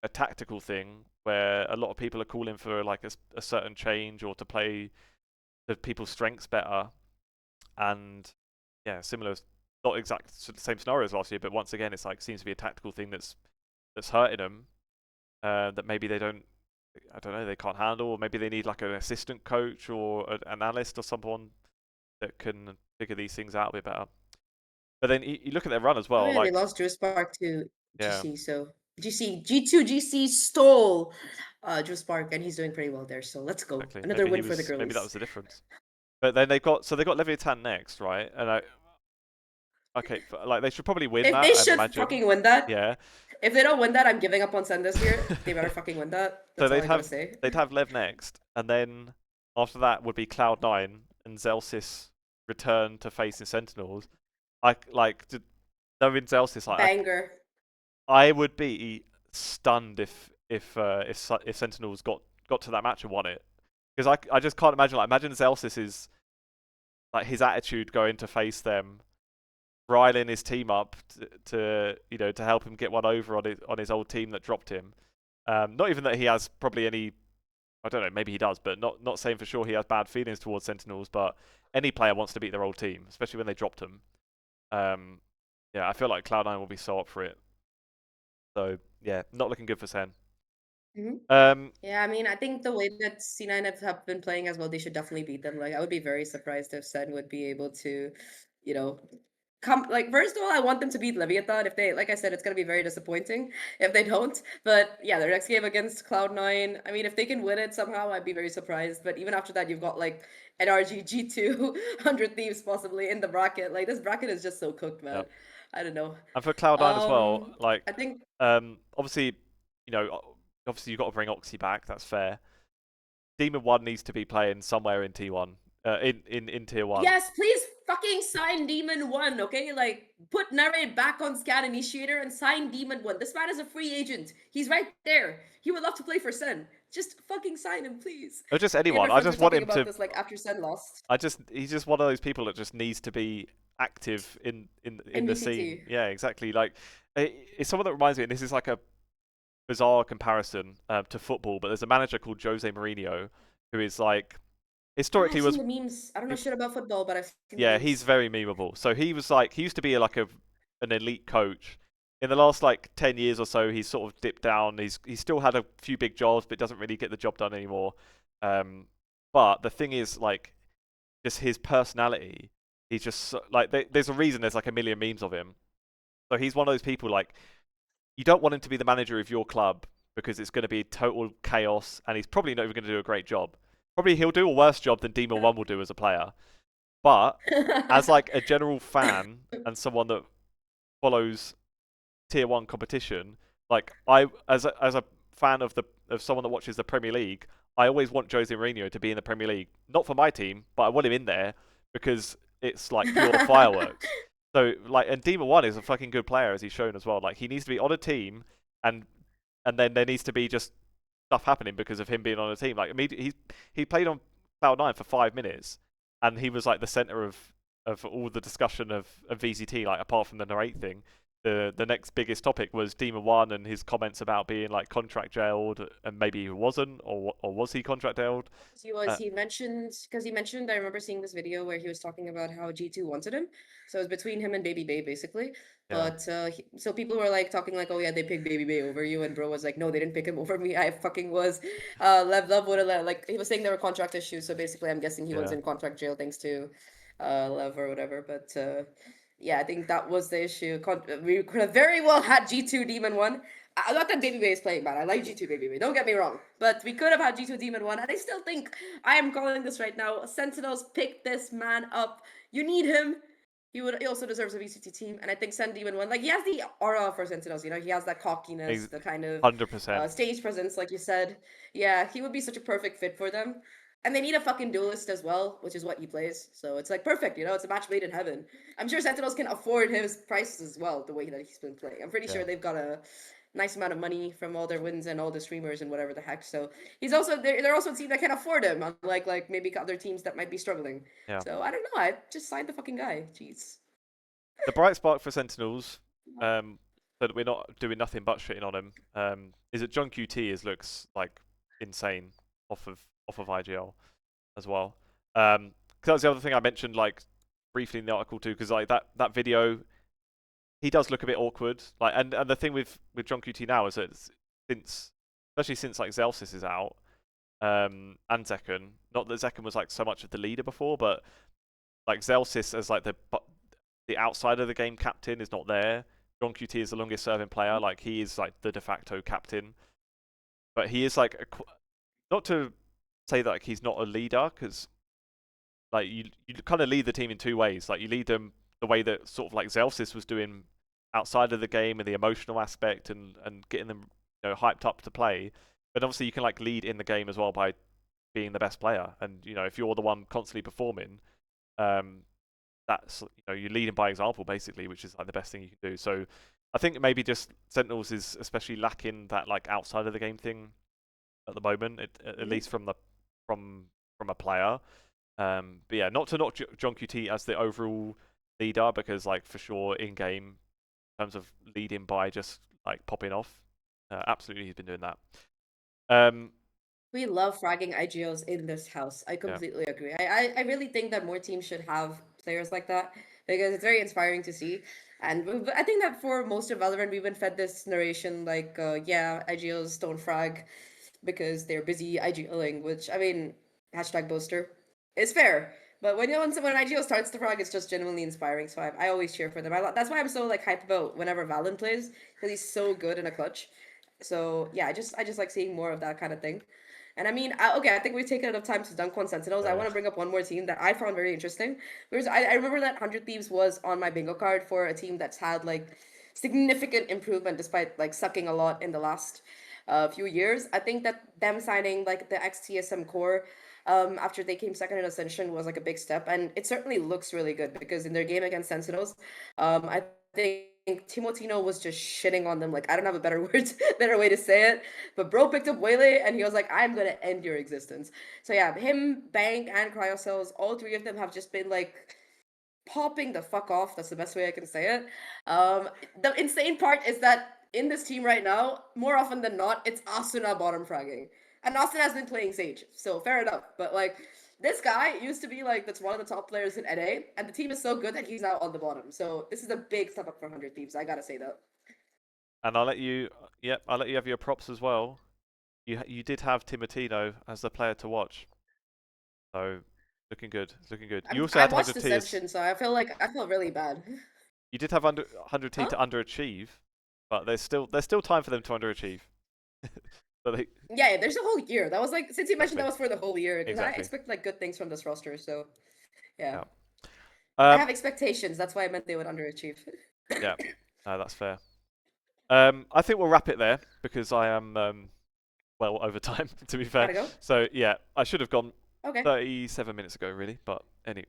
tactical thing where a lot of people are calling for like a certain change or to play the people's strengths better. And yeah, similar, not exact same scenario as last year, but once again, it's like seems to be a tactical thing that's hurting them. That maybe they don't. I don't know. They can't handle, or maybe they need like an assistant coach or an analyst or someone that can figure these things out a bit better. But then you look at their run as Oh well, yeah, they like, lost Drew Spark to yeah, GC, so GC G2 GC stole Drew Spark and he's doing pretty well there. So let's go. exactly. Another win for the Maybe that girlies. was the difference. But then they got Leviathan next, right? And okay, like they should probably win If that, they I should imagine. fucking win that, Yeah. if they don't win that, I'm giving up on Sen this year. They better fucking win that. So That's all I gotta say. they'd have Lev next, and then after that would be Cloud9 and Zelsis return to facing Sentinels. Knowing Zelsis, Banger. I would be stunned if Sentinels got to that match and won it, because I just can't imagine, like, imagine Zelsis is like his attitude going to face them, riling his team up to help him get one over on his old team that dropped him. Not even that he has probably any, I don't know, maybe he does, but not saying for sure he has bad feelings towards Sentinels. But any player wants to beat their old team, especially when they dropped him. Yeah, I feel like Cloud9 will be so up for it. So yeah, not looking good for Sen. Hmm. Um, Yeah, I mean, I think the way that C9 have been playing as well, they should definitely beat them. Like, I would be very surprised if Sen would be able to, you know, Like, first of all, I want them to beat Leviathan. If they, like I said, it's gonna be very disappointing if they don't. But yeah, their next game against Cloud9, I mean, if they can win it somehow, I'd be very surprised. But even after that, you've got like NRG, G2, 100 Thieves possibly in the bracket. Like, this bracket is just so cooked, man. Yep. I don't know. And for Cloud9 as well, I like, think obviously, you know, obviously you've got to bring Oxy back. That's fair. DEMON1 needs to be playing somewhere in T1, in Tier 1. yes, please fucking sign DEMON1, okay? Like, put Narrate back on Scan Initiator and sign DEMON1. This man is a free agent. He's right there. He would love to play for Sen. Just fucking sign him, please. Or just Me and anyone. my I friends were just want talking him about to. this like after Sen lost. He's just one of those people that just needs to be active in the scene. VCT. Yeah, exactly. Like, it's someone that reminds me, and this is like a bizarre comparison to football, but there's a manager called Jose Mourinho who is like historically I've was. seen the memes. I don't know shit about football, but I've seen the Yeah, memes. he's very memeable. So he was like, he used to be like an elite coach. In the last like 10 years or so, he's sort of dipped down. He's still had a few big jobs, but doesn't really get the job done anymore. But the thing is, like, just his personality. He's just like, there's a reason there's like a million memes of him. So he's one of those people like, you don't want him to be the manager of your club because it's going to be total chaos, and he's probably not even going to do a great job. Probably he'll do a worse job than DEMON1 will do as a player. But as like a general fan and someone that follows Tier 1 competition, like I as a fan of someone that watches the Premier League, I always want Jose Mourinho to be in the Premier League. Not for my team, but I want him in there because it's like pure fireworks. So like, and DEMON1 is a fucking good player, as he's shown as well. Like, he needs to be on a team, and then there needs to be just stuff happening because of him being on a team. Like, he played on Cloud9 for 5 minutes, and he was like the center of all the discussion of VCT. Like, apart from the narrate thing, the next biggest topic was DEMON1 and his comments about being like contract jailed, and maybe he wasn't, or was he contract jailed? He was. He mentioned, because he mentioned. I remember seeing this video where he was talking about how G2 wanted him. So it was between him and Baby Bay, basically. Yeah. But so people were like talking like, oh yeah, they picked Baby Bay over you, and bro was like, no, they didn't pick him over me. I fucking was. Lev would have like he was saying there were contract issues. So basically, I'm guessing he was Yeah. in contract jail thanks to Lev or whatever. But yeah, I think that was the issue. We could have very well had G2 DEMON1. I not that Baby Bay is playing bad. I like G2 Baby Bay. Don't get me wrong. But we could have had G2 DEMON1. And I still think I am calling this right now. Sentinels pick this man up. You need him. He also deserves a VCT team. And I think Sen DEMON1, like, he has the aura for Sentinels. You know, he has that cockiness, the kind of 100%. stage presence, like you said. Yeah, he would be such a perfect fit for them. And they need a fucking duelist as well, which is what he plays. So it's like perfect, you know, it's a match made in heaven. I'm sure Sentinels can afford his prices as well, the way that he's been playing. I'm pretty sure they've got a nice amount of money from all their wins and all the streamers and whatever the heck. So he's also they're also a team that can afford him, unlike like maybe other teams that might be struggling. Yeah. So I don't know. I just signed the fucking guy. Jeez. The bright spark for Sentinels, so that we're not doing nothing but shitting on him, is that John QT looks like insane off of IGL as well. Because that was the other thing I mentioned like briefly in the article too. Because like that video, he does look a bit awkward. Like, and the thing with John QT now is that especially since like Zelsis is out, and Zekken. Not that Zekken was like so much of the leader before, but like Zelsis as like the outside of the game captain is not there. John QT is the longest serving player. Like, he is like the de facto captain, but he is like not to say that like he's not a leader, because like you kind of lead the team in two ways. Like, you lead them the way that sort of like Zelsis was doing outside of the game, and the emotional aspect and getting them, you know, hyped up to play. But obviously you can like lead in the game as well by being the best player. And you know, if you're the one constantly performing, that's, you know, you're leading by example basically, which is like the best thing you can do. So I think maybe just Sentinels is especially lacking that like outside of the game thing at the moment, at least from a player. But yeah, not to knock John QT as the overall leader, because like for sure in game, in terms of leading by just like popping off, absolutely he's been doing that. We love fragging IGOs in this house. I completely agree. I really think that more teams should have players like that, because it's very inspiring to see. And I think that for most of Valorant, we've been fed this narration like, yeah, IGOs don't frag because they're busy IGOing, which, I mean, hashtag boaster. It's fair. But when IGO starts to frog, it's just genuinely inspiring. So I always cheer for them. That's why I'm so like hyped about whenever Valen plays, because he's so good in a clutch. So yeah, I just like seeing more of that kind of thing. And I mean, okay, I think we've taken enough time to dunk on Sentinels. I Yeah. want to bring up one more team that I found very interesting. Because I remember that 100 Thieves was on my bingo card for a team that's had like significant improvement despite like sucking a lot in the last few years. I think that them signing like the XTSM core after they came second in Ascension was like a big step, and it certainly looks really good because in their game against Sentinels, I think Timotino was just shitting on them. Like I don't have a better word, better way to say it, but bro picked up Waylay and he was like, "I'm gonna end your existence." So yeah, him, Bank, and Cryocells, all three of them have just been like popping the fuck off. That's the best way I can say it. The insane part is that in this team right now, more often than not, it's Asuna bottom fragging. And Asuna has been playing Sage, so fair enough. But like, this guy used to be like, that's one of the top players in NA, and the team is so good that he's now on the bottom. So this is a big step up for 100 Thieves, I gotta say that. And I'll let you, I'll let you have your props as well. You did have Timotino as the player to watch, so looking good. It's looking good. You also I had watched 100 T. Ascension, so I feel really bad. You did have 100 T Huh? to underachieve, but there's still time for them to underachieve. So they, Yeah, there's a whole year. That was like, since you mentioned exactly, that was for the whole year, because I exactly. expect like good things from this roster. So yeah. Yeah. I Um, have expectations. That's why I meant they would underachieve. yeah. No, that's fair. I think we'll wrap it there because I am well over time, to be fair. Gotta go. So yeah, I should have gone Okay. 37 minutes ago, really, but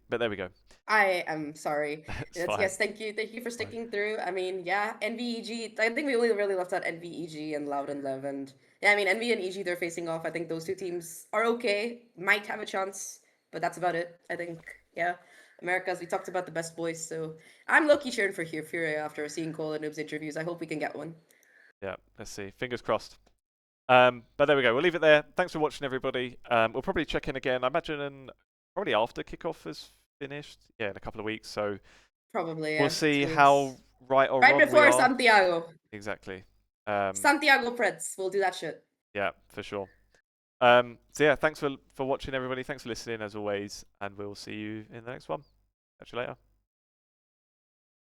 but there we go. I am sorry. It's fine. Yes, thank you. Thank you for Fine. sticking through. I mean, yeah, NVEG. I think we only really left out NVEG and Loud and Lev. And yeah, I mean, NV and EG, they're facing off. I think those two teams are okay. Might have a chance, but that's about it. I think, yeah. Americas, we talked about the best boys. So I'm low-key cheering for here FURIA after seeing Cole and Noob's interviews. I hope we can get one. Yeah, let's see. Fingers crossed. But there we go. We'll leave it there. Thanks for watching, everybody. We'll probably check in again. I imagine probably after kickoff is finished. Yeah, in a couple of weeks. So Probably, we'll yeah. see 2 weeks. how right or Right wrong we before are. Santiago. Exactly. Santiago Preds. We'll do that shit. Yeah, for sure. So yeah, thanks for watching, everybody. Thanks for listening as always, and we'll see you in the next one. Catch you later.